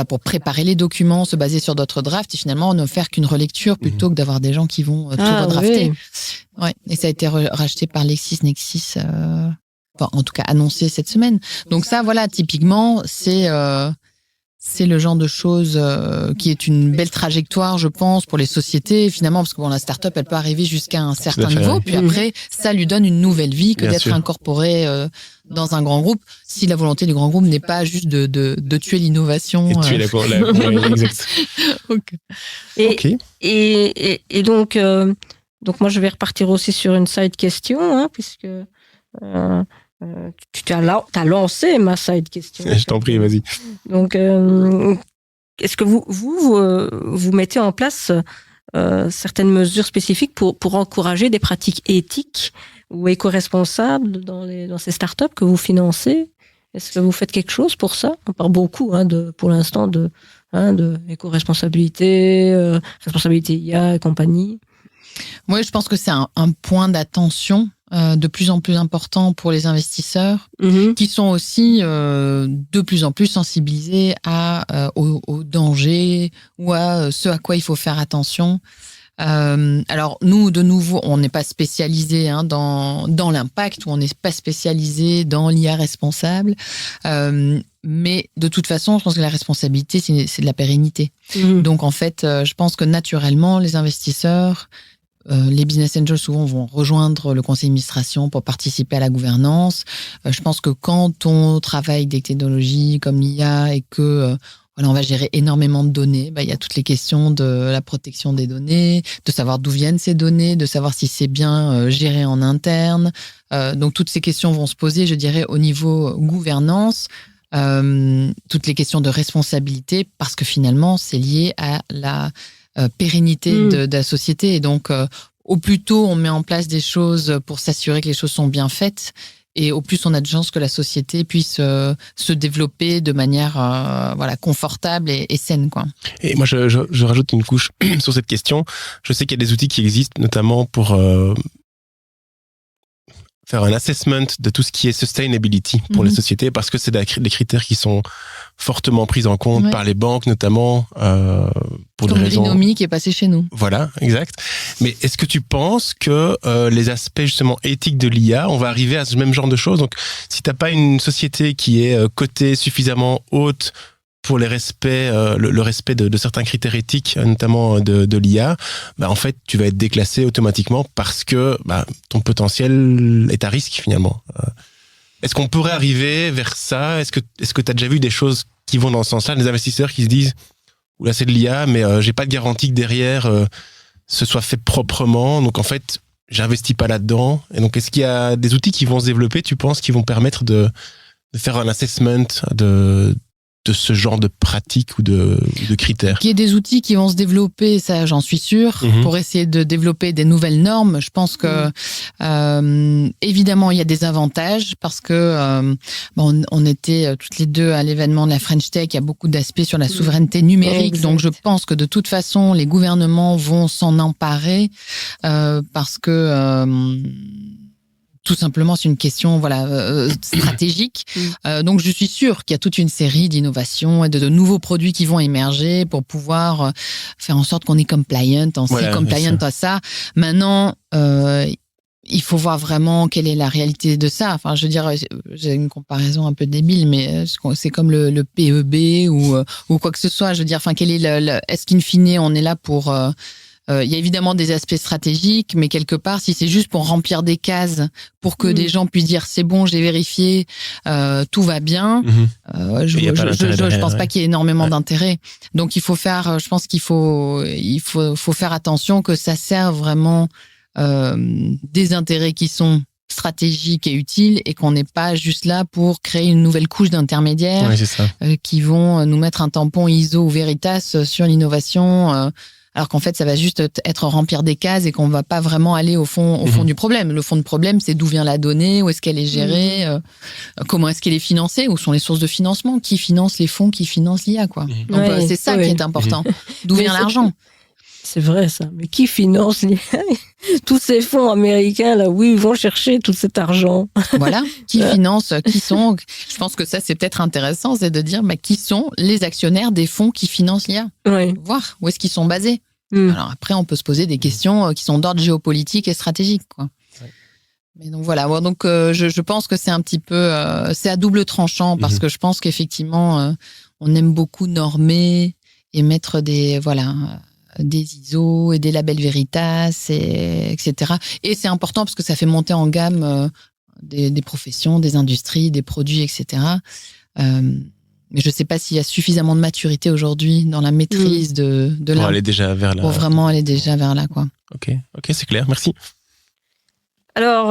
pour préparer les documents, se baser sur d'autres drafts et finalement ne faire qu'une relecture plutôt que d'avoir des gens qui vont tout redrafter. Oui. Ouais. Et ça a été racheté par LexisNexis, en tout cas annoncé cette semaine. Donc ça, typiquement, c'est le genre de choses qui est une belle trajectoire, je pense, pour les sociétés, finalement, parce que la start-up, elle peut arriver jusqu'à un certain niveau, puis après, ça lui donne une nouvelle vie que d'être incorporé dans un grand groupe, si la volonté du grand groupe n'est pas juste de tuer l'innovation. Et tuer exact. Okay. Et donc moi, je vais repartir aussi sur une side question, puisque... tu as lancé ma side question. Je t'en prie, vas-y. Donc, est-ce que vous mettez en place certaines mesures spécifiques pour encourager des pratiques éthiques ou éco-responsables dans ces startups que vous financez? Est-ce que vous faites quelque chose pour ça? On parle beaucoup pour l'instant de éco-responsabilité, responsabilité IA et compagnie. Moi, je pense que c'est un point d'attention de plus en plus important pour les investisseurs qui sont aussi de plus en plus sensibilisés aux dangers ou à ce à quoi il faut faire attention. Alors nous, de nouveau, on n'est pas spécialisé dans l'impact, ou on n'est pas spécialisé dans l'IA responsable, mais de toute façon, je pense que la responsabilité, c'est de la pérennité. Donc en fait, je pense que naturellement, les investisseurs, les business angels souvent vont rejoindre le conseil d'administration pour participer à la gouvernance. Je pense que quand on travaille des technologies comme l'IA et que on va gérer énormément de données, il y a toutes les questions de la protection des données, de savoir d'où viennent ces données, de savoir si c'est bien géré en interne. Donc toutes ces questions vont se poser, je dirais, au niveau gouvernance. Toutes les questions de responsabilité, parce que finalement, c'est lié à la pérennité de la société. Et donc, au plus tôt on met en place des choses pour s'assurer que les choses sont bien faites, et au plus on a de chances que la société puisse se développer de manière confortable et saine, quoi. Et moi, je rajoute une couche sur cette question. Je sais qu'il y a des outils qui existent, notamment pour faire un assessment de tout ce qui est sustainability pour les sociétés, parce que c'est des critères qui sont fortement pris en compte par les banques, notamment pour comme des raisons... Rinomi qui est passé chez nous. Voilà, exact. Mais est-ce que tu penses que les aspects justement éthiques de l'IA, on va arriver à ce même genre de choses? Donc, si t'as pas une société qui est cotée suffisamment haute pour les respects, le respect de certains critères éthiques, notamment de l'IA, en fait, tu vas être déclassé automatiquement parce que ton potentiel est à risque finalement. Est-ce qu'on pourrait arriver vers ça? Est-ce que tu as déjà vu des choses qui vont dans ce sens-là, des investisseurs qui se disent « Oula, c'est de l'IA, mais j'ai pas de garantie que derrière ce soit fait proprement, donc en fait, j'investis pas là-dedans. » Et donc, est-ce qu'il y a des outils qui vont se développer, tu penses, qui vont permettre de faire un assessment de ce genre de pratiques ou de critères? Qu'il y ait des outils qui vont se développer, ça j'en suis sûre, pour essayer de développer des nouvelles normes. Je pense que évidemment il y a des avantages parce que on était toutes les deux à l'événement de la French Tech. Il y a beaucoup d'aspects sur la souveraineté numérique, donc je pense que de toute façon les gouvernements vont s'en emparer parce que tout simplement, c'est une question stratégique. Donc, je suis sûre qu'il y a toute une série d'innovations et de nouveaux produits qui vont émerger pour pouvoir faire en sorte qu'on est compliant, compliant à ça. Maintenant, il faut voir vraiment quelle est la réalité de ça. Enfin, je veux dire, j'ai une comparaison un peu débile, mais c'est comme le PEB ou quoi que ce soit. Je veux dire, enfin, quel est est-ce qu'in fine, on est là pour... il y a évidemment des aspects stratégiques, mais quelque part, si c'est juste pour remplir des cases, pour que des gens puissent dire c'est bon, j'ai vérifié, tout va bien, je pense pas qu'il y ait énormément d'intérêt. Donc il faut faire, je pense qu'il faut faire attention que ça serve vraiment des intérêts qui sont stratégiques et utiles et qu'on n'est pas juste là pour créer une nouvelle couche d'intermédiaires qui vont nous mettre un tampon ISO ou Veritas sur l'innovation. Alors qu'en fait, ça va juste être remplir des cases et qu'on va pas vraiment aller au fond du problème. Le fond du problème, c'est d'où vient la donnée, où est-ce qu'elle est gérée, comment est-ce qu'elle est financée, où sont les sources de financement, qui finance les fonds, qui finance l'IA, quoi. Donc, c'est ça qui est important. D'où vient l'argent? C'est vrai, ça. Mais qui finance tous ces fonds américains, là, où ils vont chercher tout cet argent? Voilà. Qui finance, qui sont... Je pense que ça, c'est peut-être intéressant, c'est de dire qui sont les actionnaires des fonds qui financent l'IA. Voir où est-ce qu'ils sont basés. Alors après, on peut se poser des questions qui sont d'ordre géopolitique et stratégique, quoi. Mais donc voilà. Donc je pense que c'est un petit peu... c'est à double tranchant parce que je pense qu'effectivement, on aime beaucoup normer et mettre des ISO et des labels Veritas, etc. Et c'est important parce que ça fait monter en gamme des professions, des industries, des produits, etc. Mais je ne sais pas s'il y a suffisamment de maturité aujourd'hui dans la maîtrise de pour aller déjà vers là. Pour vraiment aller déjà vers là, quoi. Ok, c'est clair, merci. Alors,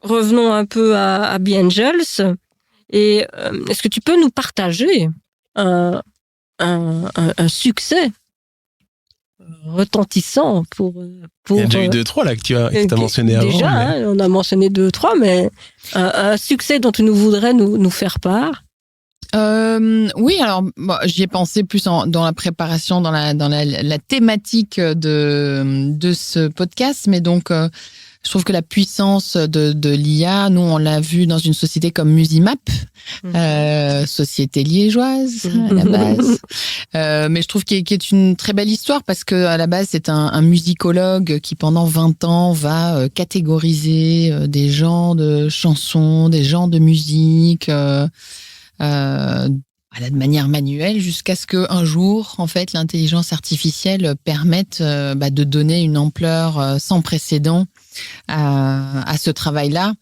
revenons un peu à Be-Angels. Et est-ce que tu peux nous partager un succès retentissant pour il y a déjà eu 2-3 là que tu as mentionné avant. Déjà, on a mentionné 2-3, mais un succès dont tu voudrais nous faire part. Oui, alors j'y ai pensé plus dans la préparation, dans la thématique de ce podcast, mais donc je trouve que la puissance de l'IA, nous on l'a vu dans une société comme Musimap, société liégeoise à la base, mais je trouve qu'il est une très belle histoire parce que à la base c'est un musicologue qui pendant 20 ans va catégoriser des genres de chansons, des genres de musique. De manière manuelle jusqu'à ce qu'un jour, en fait, l'intelligence artificielle permette de donner une ampleur sans précédent à ce travail-là.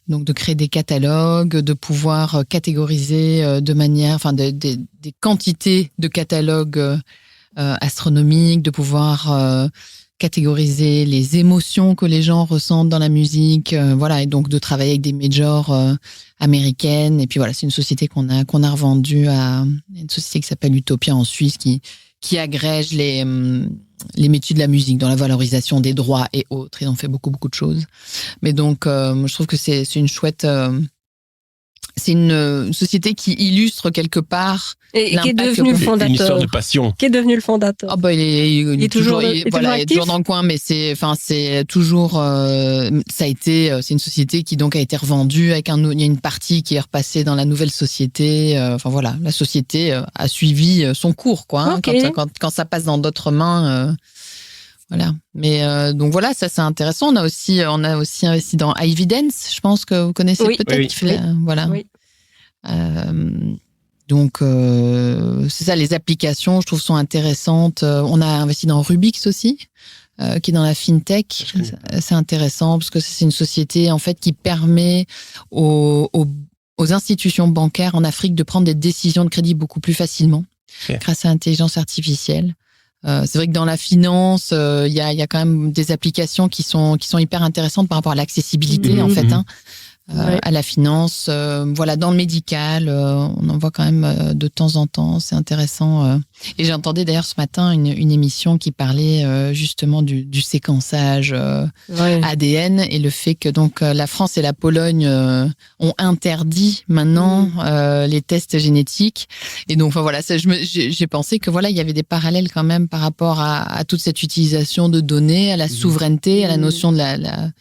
Donc, de créer des catalogues, de pouvoir catégoriser de manière, des quantités de catalogues astronomiques, de pouvoir catégoriser les émotions que les gens ressentent dans la musique, et donc de travailler avec des majors américaines. Et puis voilà, c'est une société qu'on a revendue à une société qui s'appelle Utopia en Suisse, qui agrège les métiers de la musique dans la valorisation des droits et autres. Ils ont fait beaucoup de choses. Mais donc, je trouve que c'est une chouette... c'est une société qui illustre quelque part et qui est devenu le fondateur. Une histoire de passion. Qui est devenu le fondateur. Il est toujours dans le coin, mais c'est toujours ça a été, c'est une société qui donc a été revendue avec il y a une partie qui est repassée dans la nouvelle société. La société a suivi son cours, quoi. Okay. Quand ça passe dans d'autres mains. Voilà. Mais donc voilà, ça c'est intéressant. On a aussi investi dans Evidence. Je pense que vous connaissez peut-être. Oui. Donc c'est ça, les applications, je trouve, sont intéressantes. On a investi dans Rubix aussi, qui est dans la fintech. C'est intéressant parce que c'est une société en fait qui permet aux institutions bancaires en Afrique de prendre des décisions de crédit beaucoup plus facilement grâce à l'intelligence artificielle. C'est vrai que dans la finance, il y a quand même des applications qui sont hyper intéressantes par rapport à l'accessibilité en fait, à la finance. Dans le médical, on en voit quand même de temps en temps. C'est intéressant. Et j'entendais d'ailleurs ce matin une émission qui parlait justement du séquençage ADN et le fait que donc la France et la Pologne ont interdit maintenant les tests génétiques. Et donc j'ai pensé que il y avait des parallèles quand même par rapport à toute cette utilisation de données, à la souveraineté, à la notion de la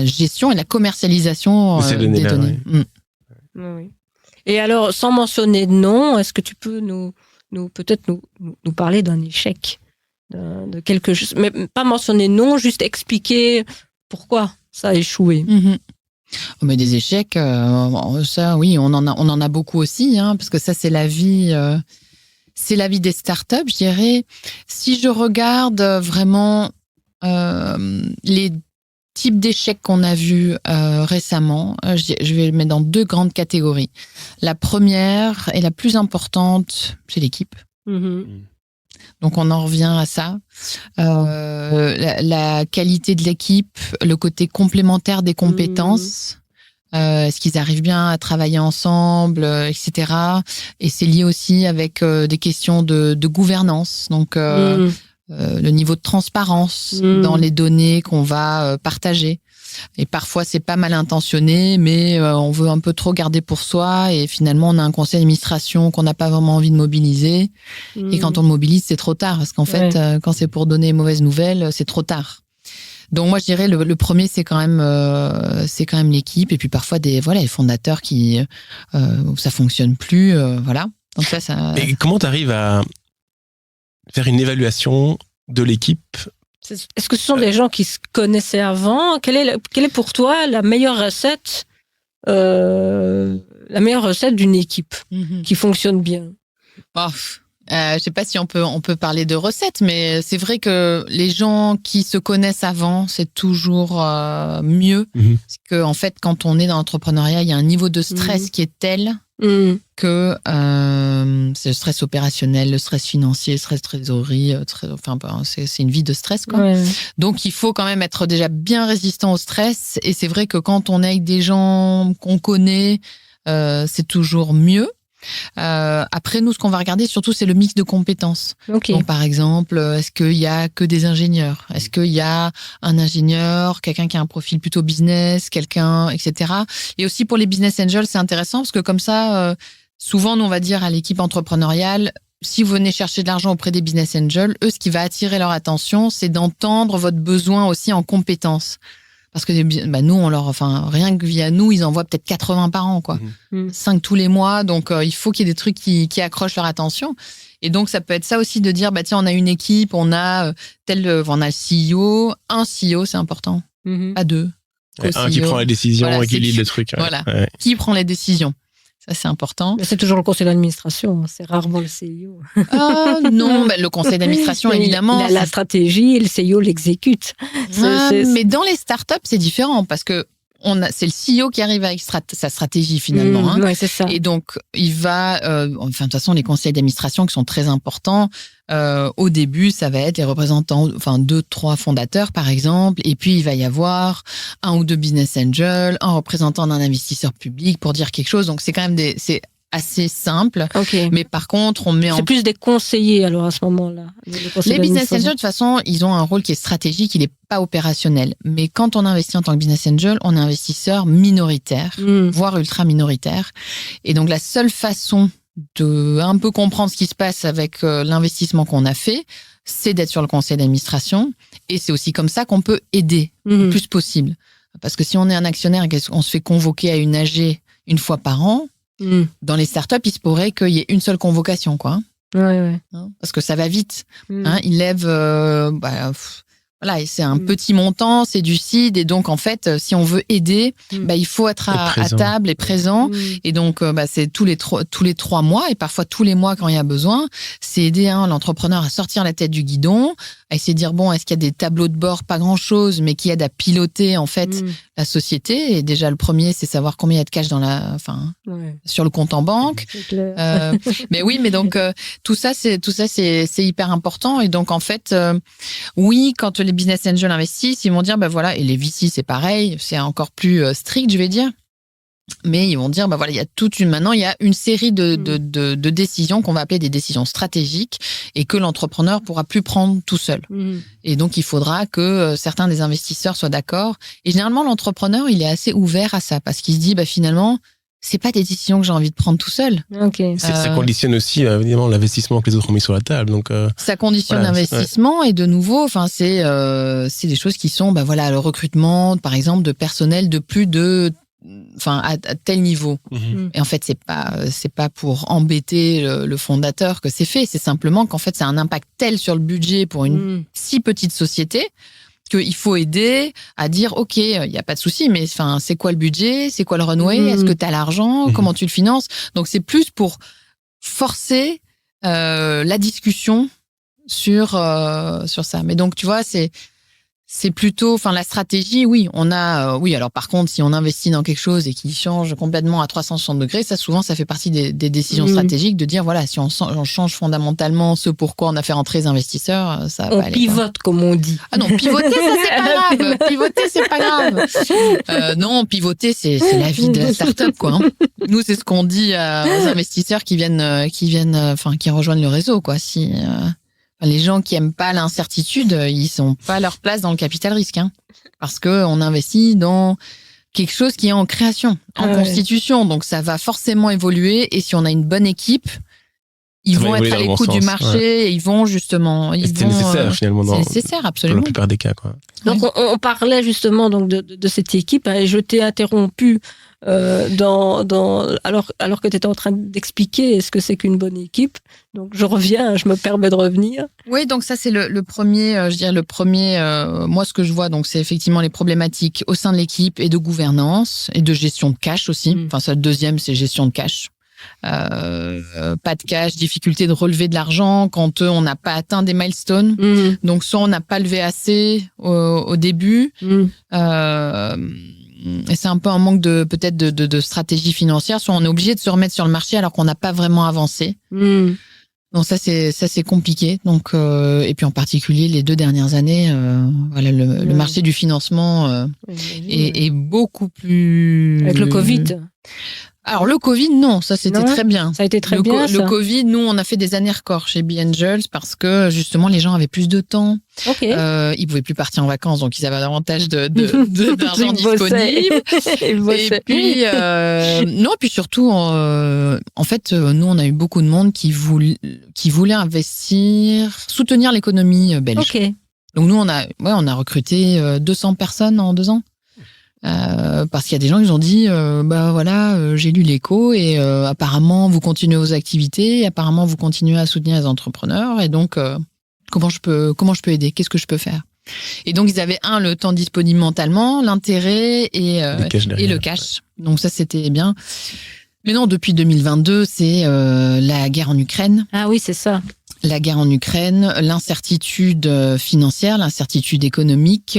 gestion et la commercialisation des données. Oui. Et alors, sans mentionner de nom, est-ce que tu peux nous parler d'un échec de quelque chose, mais pas mentionner non, juste expliquer pourquoi ça a échoué. Mais des échecs, ça, oui, on en a beaucoup aussi, hein, parce que ça, c'est la vie des startups, je dirais. Si je regarde vraiment les types d'échecs qu'on a vus récemment, je vais les mettre dans 2 grandes catégories. La première et la plus importante, c'est l'équipe. Donc, on en revient à ça. La qualité de l'équipe, le côté complémentaire des compétences. Est-ce qu'ils arrivent bien à travailler ensemble, etc. Et c'est lié aussi avec des questions de gouvernance. Donc, le niveau de transparence dans les données qu'on va partager. Et parfois, c'est pas mal intentionné, mais on veut un peu trop garder pour soi. Et finalement, on a un conseil d'administration qu'on n'a pas vraiment envie de mobiliser. Et quand on le mobilise, c'est trop tard. Parce qu'en fait, quand c'est pour donner mauvaises nouvelles, c'est trop tard. Donc moi, je dirais le premier, c'est quand même l'équipe. Et puis parfois, les fondateurs qui ça fonctionne plus. Voilà. Donc ça. Et comment tu arrives à faire une évaluation de l'équipe? Est-ce que ce sont des gens qui se connaissaient avant? Quelle est pour toi la meilleure recette d'une équipe qui fonctionne bien? Je sais pas si on peut parler de recettes, mais c'est vrai que les gens qui se connaissent avant, c'est toujours mieux. Parce que en fait, quand on est dans l'entrepreneuriat, il y a un niveau de stress qui est tel que c'est le stress opérationnel, le stress financier, le stress trésorerie, c'est une vie de stress, quoi. Ouais. Donc il faut quand même être déjà bien résistant au stress. Et c'est vrai que quand on est avec des gens qu'on connaît, c'est toujours mieux. Après, nous, ce qu'on va regarder surtout, c'est le mix de compétences. Okay. Donc, par exemple, est-ce qu'il y a que des ingénieurs? Est-ce qu'il y a un ingénieur, quelqu'un qui a un profil plutôt business, quelqu'un, etc. Et aussi pour les business angels, c'est intéressant parce que comme ça, souvent, nous, on va dire à l'équipe entrepreneuriale, si vous venez chercher de l'argent auprès des business angels, eux, ce qui va attirer leur attention, c'est d'entendre votre besoin aussi en compétences. Parce que nous, rien que via nous, ils envoient peut-être 80 par an, quoi. 5 tous les mois. Donc, il faut qu'il y ait des trucs qui accrochent leur attention. Et donc, ça peut être ça aussi de dire, tiens, on a une équipe, on a on a le CEO. Un CEO, c'est important. Pas 2. Un qui prend les décisions et qui lit les trucs. Voilà. Ouais. Qui prend les décisions. Ça, c'est important. Mais c'est toujours le conseil d'administration. C'est rarement le CEO. Non, le conseil d'administration, évidemment. La stratégie, et le CEO l'exécute. Mais dans les startups, c'est différent parce que c'est le CEO qui arrive avec sa stratégie finalement. Oui, c'est ça. Et donc, il va... de toute façon, les conseils d'administration qui sont très importants, au début, ça va être les représentants, 2, 3 fondateurs, par exemple. Et puis, il va y avoir 1 ou 2 business angels, un représentant d'un investisseur public pour dire quelque chose. Donc, c'est quand même c'est assez simple. Okay. Mais par contre, c'est plus des conseillers, alors, à ce moment-là. Les business angels, de toute façon, ils ont un rôle qui est stratégique, il n'est pas opérationnel. Mais quand on investit en tant que business angel, on est investisseur minoritaire, voire ultra minoritaire. Et donc, la seule façon de un peu comprendre ce qui se passe avec l'investissement qu'on a fait, c'est d'être sur le conseil d'administration. Et c'est aussi comme ça qu'on peut aider le plus possible. Parce que si on est un actionnaire et qu'on se fait convoquer à une AG une fois par an, dans les startups, il se pourrait qu'il y ait une seule convocation, quoi. Ouais. Parce que ça va vite. Ils lèvent... Voilà, c'est un petit montant, c'est du seed, et donc en fait, si on veut aider, il faut être à table et présent. Et donc, c'est tous les 3 mois, et parfois tous les mois quand il y a besoin, c'est aider l'entrepreneur à sortir la tête du guidon, à essayer de dire est-ce qu'il y a des tableaux de bord, pas grand-chose, mais qui aident à piloter en fait la société. Et déjà le premier, c'est savoir combien il y a de cash sur le compte en banque. Mais oui, mais donc tout ça, c'est hyper important. Et donc en fait, oui, quand les business angels investissent, ils vont dire et les VC c'est pareil, c'est encore plus strict, je vais dire. Mais ils vont dire il y a maintenant il y a une série de décisions qu'on va appeler des décisions stratégiques et que l'entrepreneur pourra plus prendre tout seul. Et donc il faudra que certains des investisseurs soient d'accord. Et généralement l'entrepreneur il est assez ouvert à ça parce qu'il se dit finalement c'est pas des décisions que j'ai envie de prendre tout seul. Okay. Ça conditionne aussi évidemment l'investissement que les autres ont mis sur la table. Donc ça conditionne l'investissement et de nouveau, c'est des choses qui sont le recrutement par exemple de personnel de plus de à tel niveau. Et en fait, c'est pas pour embêter le fondateur que c'est fait. C'est simplement qu'en fait, ça a un impact tel sur le budget pour une si petite société qu'il faut aider à dire, OK, il n'y a pas de souci, mais c'est quoi le budget? C'est quoi le runway? Est-ce que tu as l'argent? Comment tu le finances? Donc, c'est plus pour forcer la discussion sur ça. Mais donc, tu vois, c'est plutôt, la stratégie, oui, oui, alors par contre, si on investit dans quelque chose et qu'il change complètement à 360 degrés, ça, souvent, ça fait partie des décisions stratégiques de dire, voilà, si on change fondamentalement ce pourquoi on a fait rentrer les investisseurs, ça va on pas aller. On pivote, comme on dit. Ah non, pivoter, ça, c'est pas grave. Pivoter, c'est pas grave. Non, pivoter, c'est la vie de la start-up, quoi. Nous, c'est ce qu'on dit aux investisseurs qui rejoignent le réseau, quoi. Si, les gens qui aiment pas l'incertitude, ils sont pas à leur place dans le capital risque, parce que on investit dans quelque chose qui est en création, en constitution, donc ça va forcément évoluer. Et si on a une bonne équipe, ils vont être à l'écoute du marché, et ils vont justement, c'est nécessaire finalement. C'est nécessaire, absolument. Dans la plupart des cas, quoi. Donc on parlait justement donc de cette équipe, et je t'ai interrompu alors que tu étais en train d'expliquer ce que c'est qu'une bonne équipe. Donc je me permets de revenir. Oui, donc ça c'est le premier, moi ce que je vois, donc c'est effectivement les problématiques au sein de l'équipe et de gouvernance et de gestion de cash aussi. Ça, le deuxième, c'est gestion de cash. Pas de cash, difficulté de relever de l'argent quand on n'a pas atteint des milestones. Donc soit on n'a pas levé assez au début. Et c'est un peu un manque peut-être de stratégie financière, soit on est obligé de se remettre sur le marché alors qu'on n'a pas vraiment avancé. Donc ça c'est compliqué. Donc et puis en particulier les 2 dernières années, le marché du financement est beaucoup plus avec le Covid. Alors le Covid, non, ça c'était très bien. Ça a été très bien. Le Covid, nous on a fait des années records chez B-Angels parce que justement les gens avaient plus de temps. Ils pouvaient plus partir en vacances, donc ils avaient davantage d'argent disponible. Et puis puis surtout, en fait, nous on a eu beaucoup de monde qui voulait investir, soutenir l'économie belge. Donc nous on a recruté 200 personnes en 2 ans. Parce qu'il y a des gens qui ont dit j'ai lu l'écho et apparemment vous continuez vos activités, apparemment vous continuez à soutenir les entrepreneurs, et donc comment je peux aider, qu'est-ce que je peux faire? Et donc ils avaient le temps disponible mentalement, l'intérêt et le cash. Donc ça c'était bien. Mais non, depuis 2022, c'est la guerre en Ukraine. Ah oui, c'est ça. La guerre en Ukraine, l'incertitude financière, l'incertitude économique,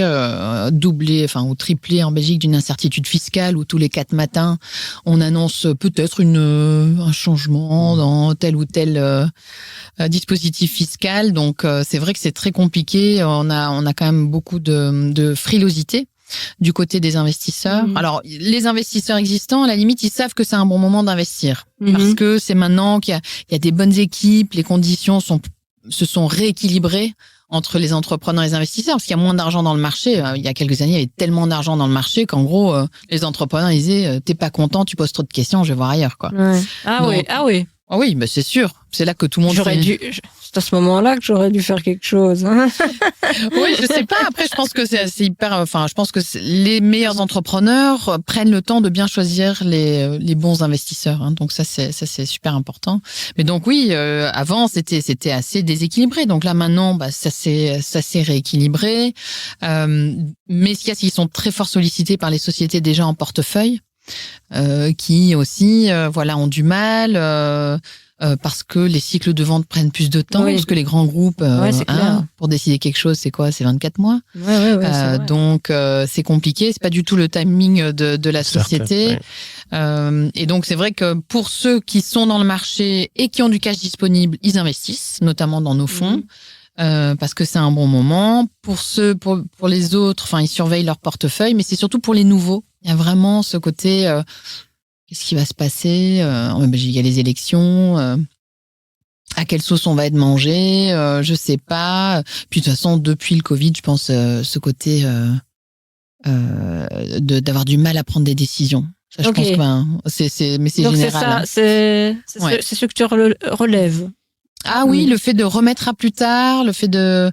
doublée, ou triplée en Belgique d'une incertitude fiscale où tous les 4 matins, on annonce peut-être un changement dans tel ou tel dispositif fiscal. Donc, c'est vrai que c'est très compliqué. On a quand même beaucoup de frilosité du côté des investisseurs. Alors, les investisseurs existants, à la limite, ils savent que c'est un bon moment d'investir. Parce que c'est maintenant qu'il y a des bonnes équipes, les conditions se sont rééquilibrées entre les entrepreneurs et les investisseurs, parce qu'il y a moins d'argent dans le marché. Il y a quelques années, il y avait tellement d'argent dans le marché qu'en gros, les entrepreneurs, ils disaient, t'es pas content, tu poses trop de questions, je vais voir ailleurs, quoi. Ouais. Oui. Ah oui, mais c'est sûr. C'est là que tout le monde c'est à ce moment-là que j'aurais dû faire quelque chose. Oui, je sais pas. Après, je pense que c'est hyper. Je pense que les meilleurs entrepreneurs prennent le temps de bien choisir les bons investisseurs. Donc ça c'est super important. Mais donc oui, avant c'était assez déséquilibré. Donc là maintenant, ça s'est rééquilibré. Mais ce qu'il y a, c'est qu'ils sont très fort sollicités par les sociétés déjà en portefeuille, qui aussi ont du mal. Parce que les cycles de vente prennent plus de temps, parce que les grands groupes, pour décider quelque chose, c'est quoi? C'est 24 mois. Donc, c'est compliqué. C'est pas du tout le timing de la société. Et donc, c'est vrai que pour ceux qui sont dans le marché et qui ont du cash disponible, ils investissent, notamment dans nos fonds. Parce que c'est un bon moment. Pour les autres, ils surveillent leur portefeuille, mais c'est surtout pour les nouveaux. Il y a vraiment ce côté... Qu'est-ce qui va se passer? En Belgique, il y a les élections. À quelle sauce on va être mangé? Je sais pas. Puis de toute façon, depuis le Covid, je pense ce côté d'avoir du mal à prendre des décisions. Ça, je pense que mais c'est donc général. C'est ce que tu relèves. Ah oui, le fait de remettre à plus tard, le fait de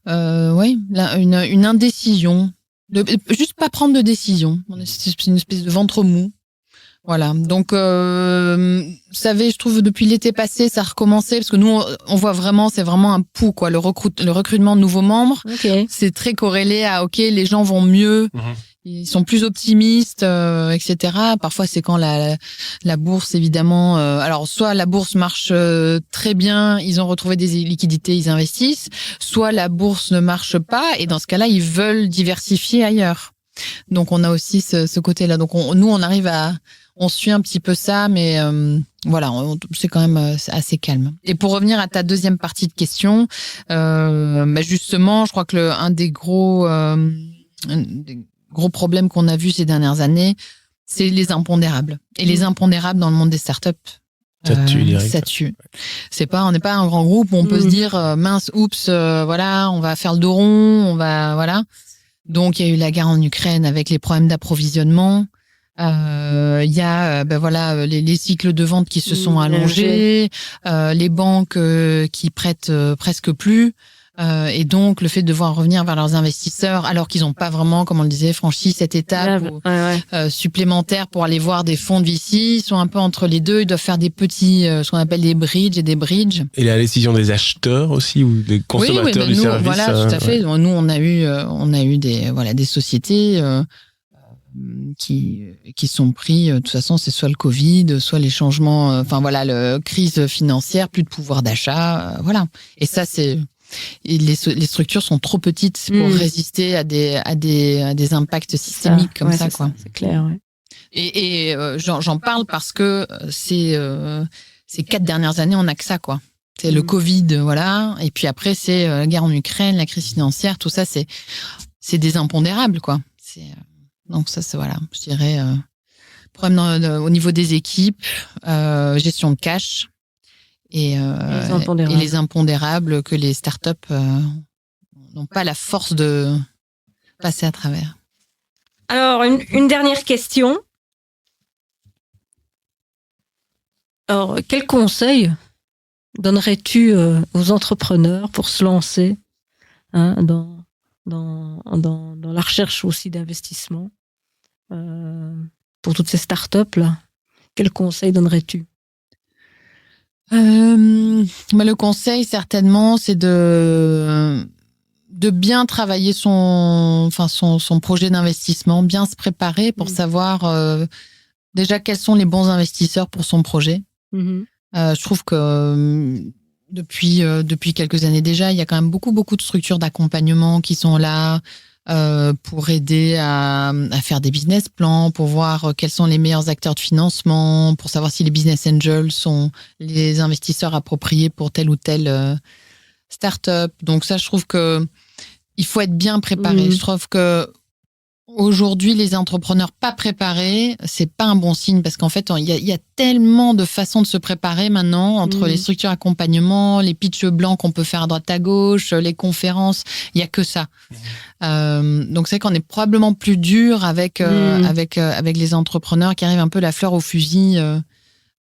une indécision, de juste pas prendre de décision. C'est une espèce de ventre mou. Voilà. Donc, vous savez, je trouve depuis l'été passé, ça a recommencé parce que nous, on voit vraiment, c'est vraiment un pouls, quoi. Le recrutement de nouveaux membres, c'est très corrélé à, OK, les gens vont mieux. Ils sont plus optimistes, etc. Parfois, c'est quand la bourse, évidemment. Alors, soit la bourse marche très bien, ils ont retrouvé des liquidités, ils investissent. Soit la bourse ne marche pas, et dans ce cas-là, ils veulent diversifier ailleurs. Donc, on a aussi ce côté-là. Donc, nous, on suit un petit peu ça, mais voilà, c'est quand même assez calme. Et pour revenir à ta deuxième partie de question, justement, je crois que un des gros problèmes qu'on a vu ces dernières années, c'est les impondérables. Et les impondérables dans le monde des startups, ça tue. On n'est pas un grand groupe où on peut se dire mince, oups, voilà, on va faire le dos rond, voilà. Donc il y a eu la guerre en Ukraine avec les problèmes d'approvisionnement. Il y a les cycles de vente qui se sont allongés, les banques qui prêtent presque plus. Et donc, le fait de devoir revenir vers leurs investisseurs, alors qu'ils n'ont pas vraiment, comme on le disait, franchi cette étape supplémentaire pour aller voir des fonds de VC, ils sont un peu entre les deux. Ils doivent faire des petits, ce qu'on appelle des bridges et des bridges. Et la décision des acheteurs aussi, ou des consommateurs du service. Voilà, tout à fait. Nous, on a eu des sociétés qui sont pris. De toute façon, c'est soit le Covid, soit les changements. La crise financière, plus de pouvoir d'achat. Voilà. Et ça, c'est les structures sont trop petites pour résister à des impacts systémiques comme ça, quoi. C'est clair. Ouais. Et j'en parle parce que ces 4 dernières années, on n'a que ça, quoi. C'est le Covid, voilà. Et puis après, c'est la guerre en Ukraine, la crise financière, tout ça, c'est des impondérables, quoi. Donc ça, c'est voilà, je dirais problème au niveau des équipes, gestion de cash. Et les impondérables que les startups n'ont pas la force de passer à travers. Alors, une dernière question. Alors, quel conseil donnerais-tu aux entrepreneurs pour se lancer dans la recherche aussi d'investissement pour toutes ces startups-là? Quel conseil donnerais-tu? Le conseil certainement, c'est de bien travailler son projet d'investissement, bien se préparer pour savoir déjà quels sont les bons investisseurs pour son projet. Je trouve que depuis quelques années déjà, il y a quand même beaucoup de structures d'accompagnement qui sont là pour aider à faire des business plans, pour voir quels sont les meilleurs acteurs de financement, pour savoir si les business angels sont les investisseurs appropriés pour telle ou telle start-up. Donc ça, je trouve que il faut être bien préparé. Je trouve que aujourd'hui, les entrepreneurs pas préparés, c'est pas un bon signe parce qu'en fait, il y a tellement de façons de se préparer maintenant entre les structures d'accompagnement, les pitchs blancs qu'on peut faire à droite à gauche, les conférences, il y a que ça. Donc c'est qu'on est probablement plus dur avec les entrepreneurs qui arrivent un peu la fleur au fusil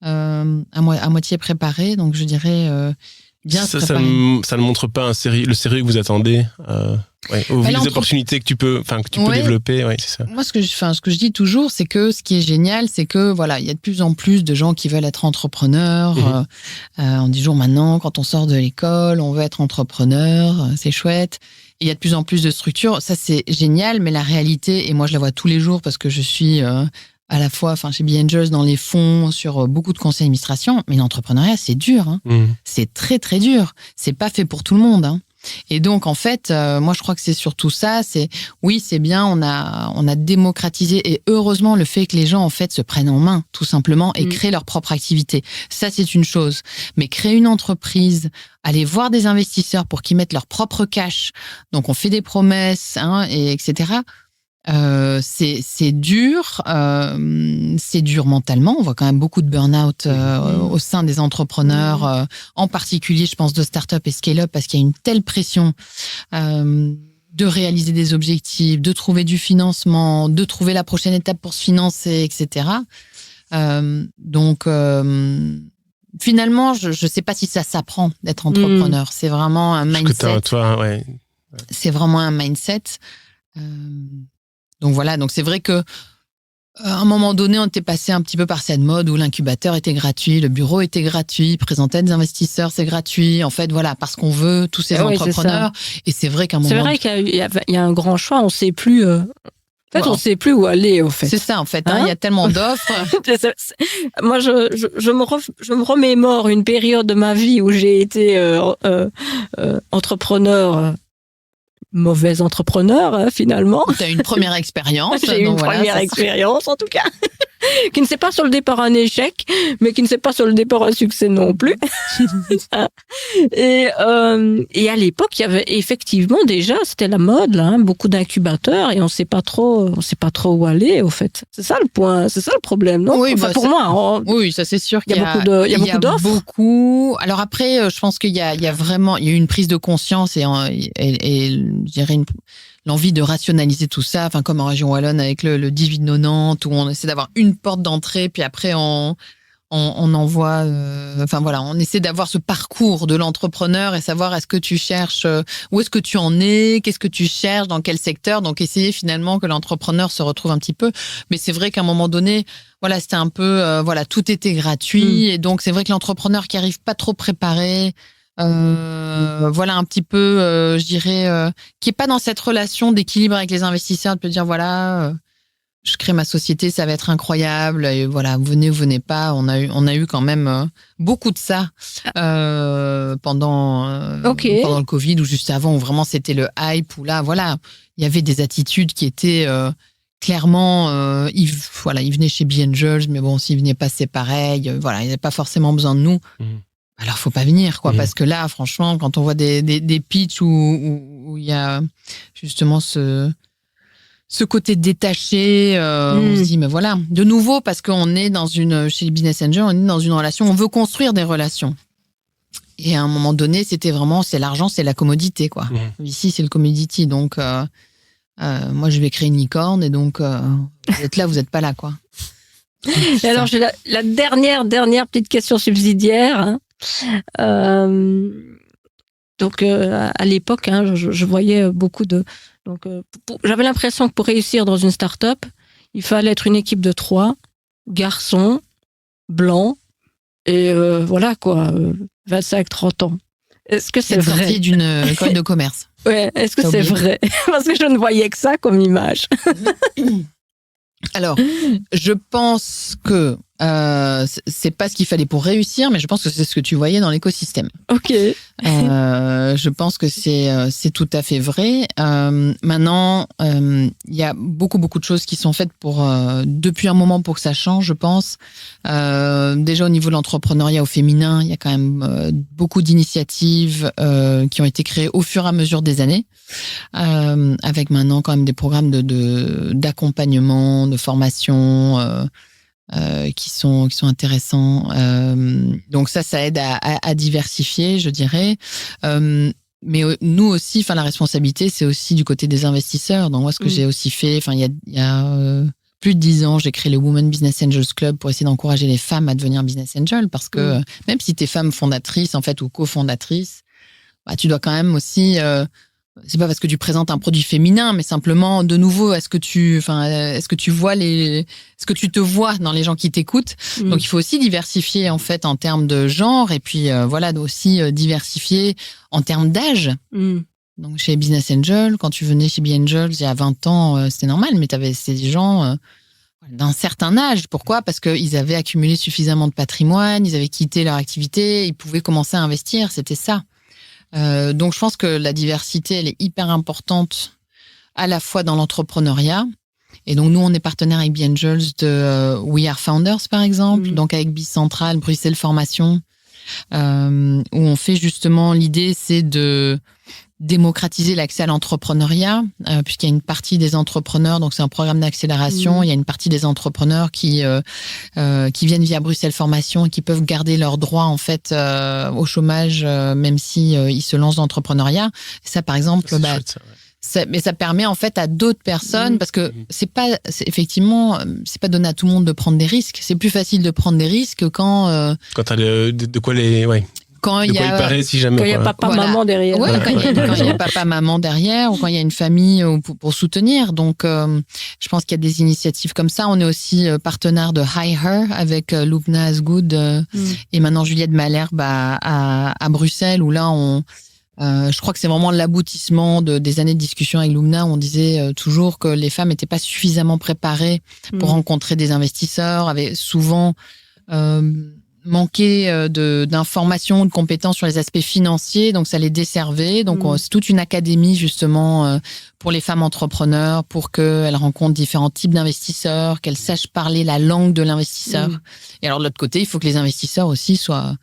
à moitié préparés. Donc je dirais bien se préparer. Ça ne montre pas le sérieux que vous attendez. Au vu des opportunités que tu peux développer, c'est ça. Moi, ce que je dis toujours, c'est que ce qui est génial, c'est que voilà, il y a de plus en plus de gens qui veulent être entrepreneurs. On dit toujours maintenant, quand on sort de l'école, on veut être entrepreneur, c'est chouette. Et il y a de plus en plus de structures. Ça, c'est génial, mais la réalité, et moi, je la vois tous les jours parce que je suis à la fois, chez B-Angels, dans les fonds, sur beaucoup de conseils d'administration. Mais l'entrepreneuriat, c'est dur. C'est très, très dur. C'est pas fait pour tout le monde. Et donc, en fait, moi, je crois que c'est surtout ça. C'est bien, on a démocratisé et heureusement le fait que les gens, en fait, se prennent en main, tout simplement, et créent leur propre activité. Ça, c'est une chose. Mais créer une entreprise, aller voir des investisseurs pour qu'ils mettent leur propre cash. Donc, on fait des promesses, etc. C'est dur. C'est dur mentalement. On voit quand même beaucoup de burn-out au sein des entrepreneurs, en particulier, je pense, de start-up et scale-up, parce qu'il y a une telle pression de réaliser des objectifs, de trouver du financement, de trouver la prochaine étape pour se financer, etc. Donc, finalement, je ne sais pas si ça s'apprend d'être entrepreneur. C'est vraiment un mindset. C'est vraiment un mindset. Donc voilà, donc c'est vrai que À un moment donné, on était passé un petit peu par cette mode où l'incubateur était gratuit, le bureau était gratuit, présenter des investisseurs, c'est gratuit. En fait, voilà, parce qu'on veut tous ces entrepreneurs. Et c'est vrai qu'à un moment... C'est vrai qu'il y a un grand choix, on sait plus... En fait, on sait plus où aller, en fait. C'est ça, en fait. Il y a tellement d'offres. Moi, je me remémore une période de ma vie où j'ai été entrepreneur... mauvais entrepreneur, finalement. Tu as une première expérience. J'ai eu une première expérience, en tout cas, qui ne s'est pas sur le départ un échec, mais qui ne s'est pas sur le départ un succès non plus. Et à l'époque, il y avait effectivement déjà, c'était la mode, là, beaucoup d'incubateurs, et on sait pas trop où aller, au fait. C'est ça le point, c'est ça le problème, non? Oui, pour moi. Oui, ça c'est sûr qu'il y a beaucoup d'offres. Beaucoup. Alors après, je pense qu'il y a vraiment, il y a eu une prise de conscience et je dirais l'envie de rationaliser tout ça, enfin comme en région wallonne avec le 1890 où on essaie d'avoir une porte d'entrée puis après on envoie, enfin voilà, on essaie d'avoir ce parcours de l'entrepreneur et savoir est-ce que tu cherches, où est-ce que tu en es, qu'est-ce que tu cherches, dans quel secteur, donc essayer finalement que l'entrepreneur se retrouve un petit peu. Mais c'est vrai qu'à un moment donné, voilà, c'était un peu, voilà, tout était gratuit et donc c'est vrai que l'entrepreneur qui arrive pas trop préparé, voilà un petit peu, je dirais, qui est pas dans cette relation d'équilibre avec les investisseurs, de peut dire voilà, je crée ma société, ça va être incroyable, et voilà, venez ou venez pas. On a eu quand même beaucoup de ça pendant le Covid ou juste avant, où vraiment c'était le hype, où là, voilà, il y avait des attitudes qui étaient clairement, ils venaient chez B-Angels, mais bon, s'ils venaient pas, c'est pareil. Voilà, ils n'avaient pas forcément besoin de nous. Alors, faut pas venir, quoi, parce que là, franchement, quand on voit des pitchs où il y a justement ce côté détaché, on se dit, mais voilà, de nouveau, parce qu'on est chez les Business Angels, on est dans une relation, on veut construire des relations. Et à un moment donné, c'était vraiment, c'est l'argent, c'est la commodité, quoi. Ici, c'est le commodity, donc moi, je vais créer une licorne, et donc, vous êtes là, vous n'êtes pas là, quoi. Et alors, j'ai la dernière petite question subsidiaire, hein. Donc à l'époque, hein, je voyais beaucoup de. Donc j'avais l'impression que pour réussir dans une start-up, il fallait être une équipe de 3 garçons blancs et voilà quoi, 25-30 ans. Est-ce que c'est vrai? Sorti d'une école de commerce. Ouais. Est-ce que c'est vrai? Parce que je ne voyais que ça comme image. Alors, je pense que c'est pas ce qu'il fallait pour réussir, mais je pense que c'est ce que tu voyais dans l'écosystème. Ok. Je pense que c'est tout à fait vrai. Maintenant, il y a beaucoup de choses qui sont faites depuis un moment pour que ça change, je pense. Déjà au niveau de l'entrepreneuriat au féminin, il y a quand même beaucoup d'initiatives qui ont été créées au fur et à mesure des années, avec maintenant quand même des programmes d'accompagnement, de formation. Qui sont intéressants. Donc ça aide à diversifier, je dirais. Mais nous aussi, enfin la responsabilité, c'est aussi du côté des investisseurs. Donc moi, ce que j'ai aussi fait, enfin il y a plus de 10 ans, j'ai créé le Women Business Angels Club pour essayer d'encourager les femmes à devenir business angels, parce que même si t'es femme fondatrice en fait ou cofondatrice, bah tu dois quand même aussi c'est pas parce que tu présentes un produit féminin, mais simplement, de nouveau, est-ce que tu vois est-ce que tu te vois dans les gens qui t'écoutent? Donc, il faut aussi diversifier, en fait, en termes de genre, et puis, voilà, aussi diversifier en termes d'âge. Donc, chez Business Angel, quand tu venais chez B-Angels il y a 20 ans, c'était normal, mais c'était des gens d'un certain âge. Pourquoi? Parce qu'ils avaient accumulé suffisamment de patrimoine, ils avaient quitté leur activité, ils pouvaient commencer à investir, c'était ça. Donc je pense que la diversité, elle est hyper importante à la fois dans l'entrepreneuriat. Et donc nous, on est partenaire avec B-Angels de We Are Founders, par exemple, donc avec Bicentral, Bruxelles Formation, où on fait justement, l'idée, c'est de démocratiser l'accès à l'entrepreneuriat, puisqu'il y a une partie des entrepreneurs, donc c'est un programme d'accélération, il y a une partie des entrepreneurs qui viennent via Bruxelles Formation et qui peuvent garder leurs droits en fait au chomage, même si ils se lancent dans l'entrepreneuriat. Ça, par exemple, mais ça permet en fait à d'autres personnes, parce que effectivement, c'est pas donné à tout le monde de prendre des risques. C'est plus facile de prendre des risques quand t'as de quoi les quand il y a paraît si jamais. Quand il n'y a papa-maman derrière. Ouais, quand il y a papa-maman derrière ou quand il y a une famille pour soutenir. Donc, je pense qu'il y a des initiatives comme ça. On est aussi partenaire de High Her avec Loubna Asgoud et maintenant Juliette Malherbe à Bruxelles, où là, je crois que c'est vraiment l'aboutissement des années de discussion avec Loubna. On disait toujours que les femmes n'étaient pas suffisamment préparées pour rencontrer des investisseurs, avaient souvent manqué d'informations, de compétences sur les aspects financiers, donc ça les desservait. Donc c'est toute une académie justement pour les femmes entrepreneurs, pour qu'elles rencontrent différents types d'investisseurs, qu'elles sachent parler la langue de l'investisseur. Et alors de l'autre côté, il faut que les investisseurs aussi soient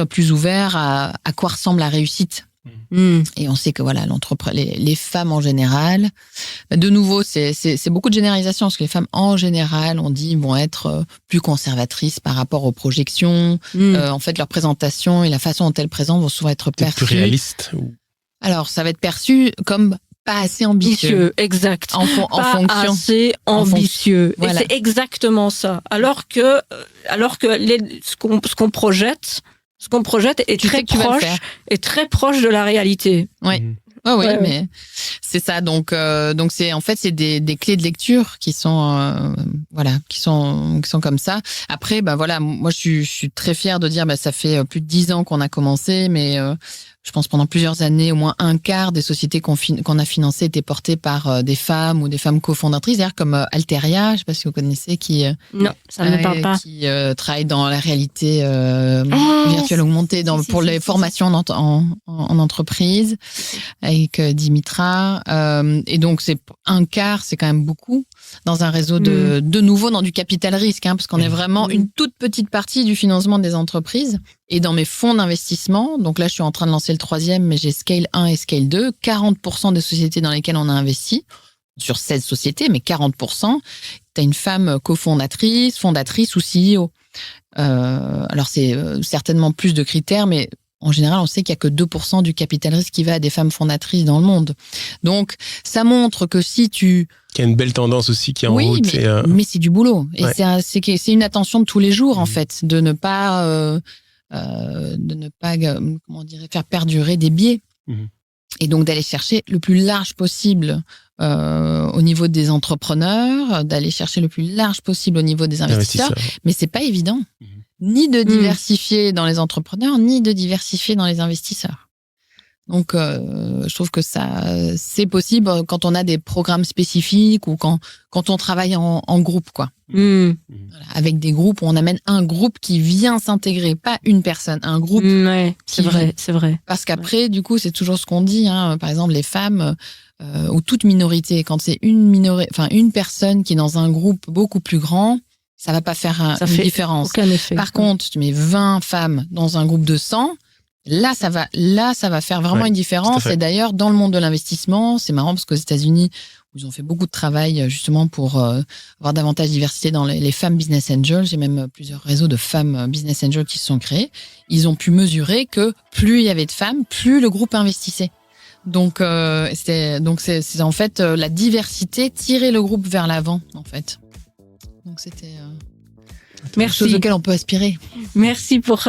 plus ouverts à quoi ressemble la réussite. Et on sait que voilà, les femmes en général, de nouveau, c'est beaucoup de généralisation, parce que les femmes en général, on dit, vont être plus conservatrices par rapport aux projections. En fait, leur présentation et la façon dont elles présentent vont souvent être perçues. Plus réalistes. Alors, ça va être perçu comme pas assez ambitieux. Exact. En fonction. Assez ambitieux. Voilà. Et c'est exactement ça. Alors que ce qu'on projette est très proche de la réalité. Oui. Ouais. Mais c'est ça. Donc c'est en fait c'est des clés de lecture qui sont qui sont comme ça. Après voilà, moi je suis très fière de dire ça fait plus de 10 ans qu'on a commencé, mais je pense pendant plusieurs années, au moins un quart des sociétés qu'on a financées étaient portées par des femmes ou des femmes cofondatrices, d'ailleurs comme Alteria, je ne sais pas si vous connaissez, non, ça ne me parle pas, qui travaille dans la réalité virtuelle augmentée pour les formations en entreprise avec Dimitra. Et donc c'est un quart, c'est quand même beaucoup dans un réseau de nouveau dans du capital risque, parce qu'on est vraiment une toute petite partie du financement des entreprises. Et dans mes fonds d'investissement, donc là je suis en train de lancer le 3e, mais j'ai Scale 1 et Scale 2, 40% des sociétés dans lesquelles on a investi, sur 16 sociétés, mais 40%, tu as une femme cofondatrice, fondatrice ou CEO. Alors c'est certainement plus de critères, mais en général, on sait qu'il n'y a que 2% du capital risque qui va à des femmes fondatrices dans le monde. Donc, ça montre que si tu... Qu'il y a une belle tendance aussi qui est en route. Mais c'est du boulot. Et c'est une attention de tous les jours, en fait, de ne pas faire perdurer des biais. Et donc, d'aller chercher le plus large possible au niveau des entrepreneurs, d'aller chercher le plus large possible au niveau des investisseurs. Mais c'est pas évident. Ni de diversifier dans les entrepreneurs, ni de diversifier dans les investisseurs. Donc, je trouve que c'est possible quand on a des programmes spécifiques ou quand on travaille en groupe, quoi. Voilà, avec des groupes où on amène un groupe qui vient s'intégrer, pas une personne, un groupe. C'est vrai. Parce qu'après, du coup, c'est toujours ce qu'on dit, par exemple, les femmes ou toute minorité, quand c'est une personne qui est dans un groupe beaucoup plus grand, ça va pas faire une différence. Aucun effet. Par contre, tu mets 20 femmes dans un groupe de 100, là, ça va faire vraiment une différence. Et d'ailleurs, dans le monde de l'investissement, c'est marrant parce qu'aux États-Unis, ils ont fait beaucoup de travail justement pour avoir davantage de diversité dans les femmes business angels. J'ai même plusieurs réseaux de femmes business angels qui se sont créés. Ils ont pu mesurer que plus il y avait de femmes, plus le groupe investissait. Donc, c'est en fait la diversité tirer le groupe vers l'avant, en fait. Donc c'était quelque chose auquel on peut aspirer. Merci pour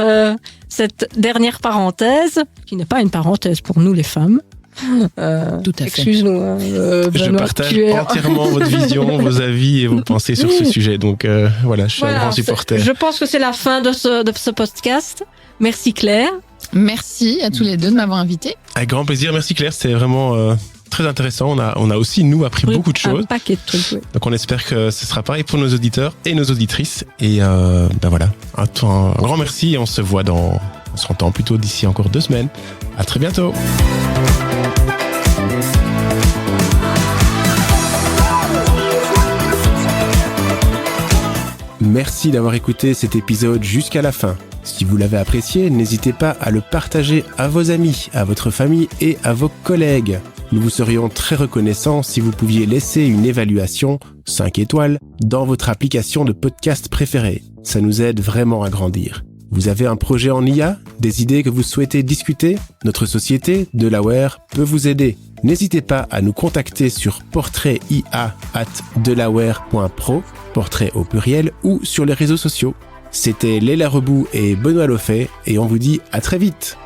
cette dernière parenthèse, qui n'est pas une parenthèse pour nous les femmes. Tout à fait. Excuse-nous. Je partage entièrement votre vision, vos avis et vos pensées sur ce sujet. Donc voilà, je suis un grand supporter. Je pense que c'est la fin de ce podcast. Merci Claire. Merci à tous les deux de m'avoir invité. Avec grand plaisir. Merci Claire, c'était vraiment très intéressant. On a aussi, nous, appris beaucoup de choses. Un paquet de trucs, oui. Donc on espère que ce sera pareil pour nos auditeurs et nos auditrices. Et voilà, un grand merci et on se entend plutôt d'ici encore 2 semaines. À très bientôt. Merci d'avoir écouté cet épisode jusqu'à la fin. Si vous l'avez apprécié, n'hésitez pas à le partager à vos amis, à votre famille et à vos collègues. Nous vous serions très reconnaissants si vous pouviez laisser une évaluation, 5 étoiles, dans votre application de podcast préférée. Ça nous aide vraiment à grandir. Vous avez un projet en IA, des idées que vous souhaitez discuter? Notre société, Delaware, peut vous aider. N'hésitez pas à nous contacter sur portraitIA@delaware.pro, portrait au pluriel, ou sur les réseaux sociaux. C'était Léla Rebout et Benoît Lofay et on vous dit à très vite.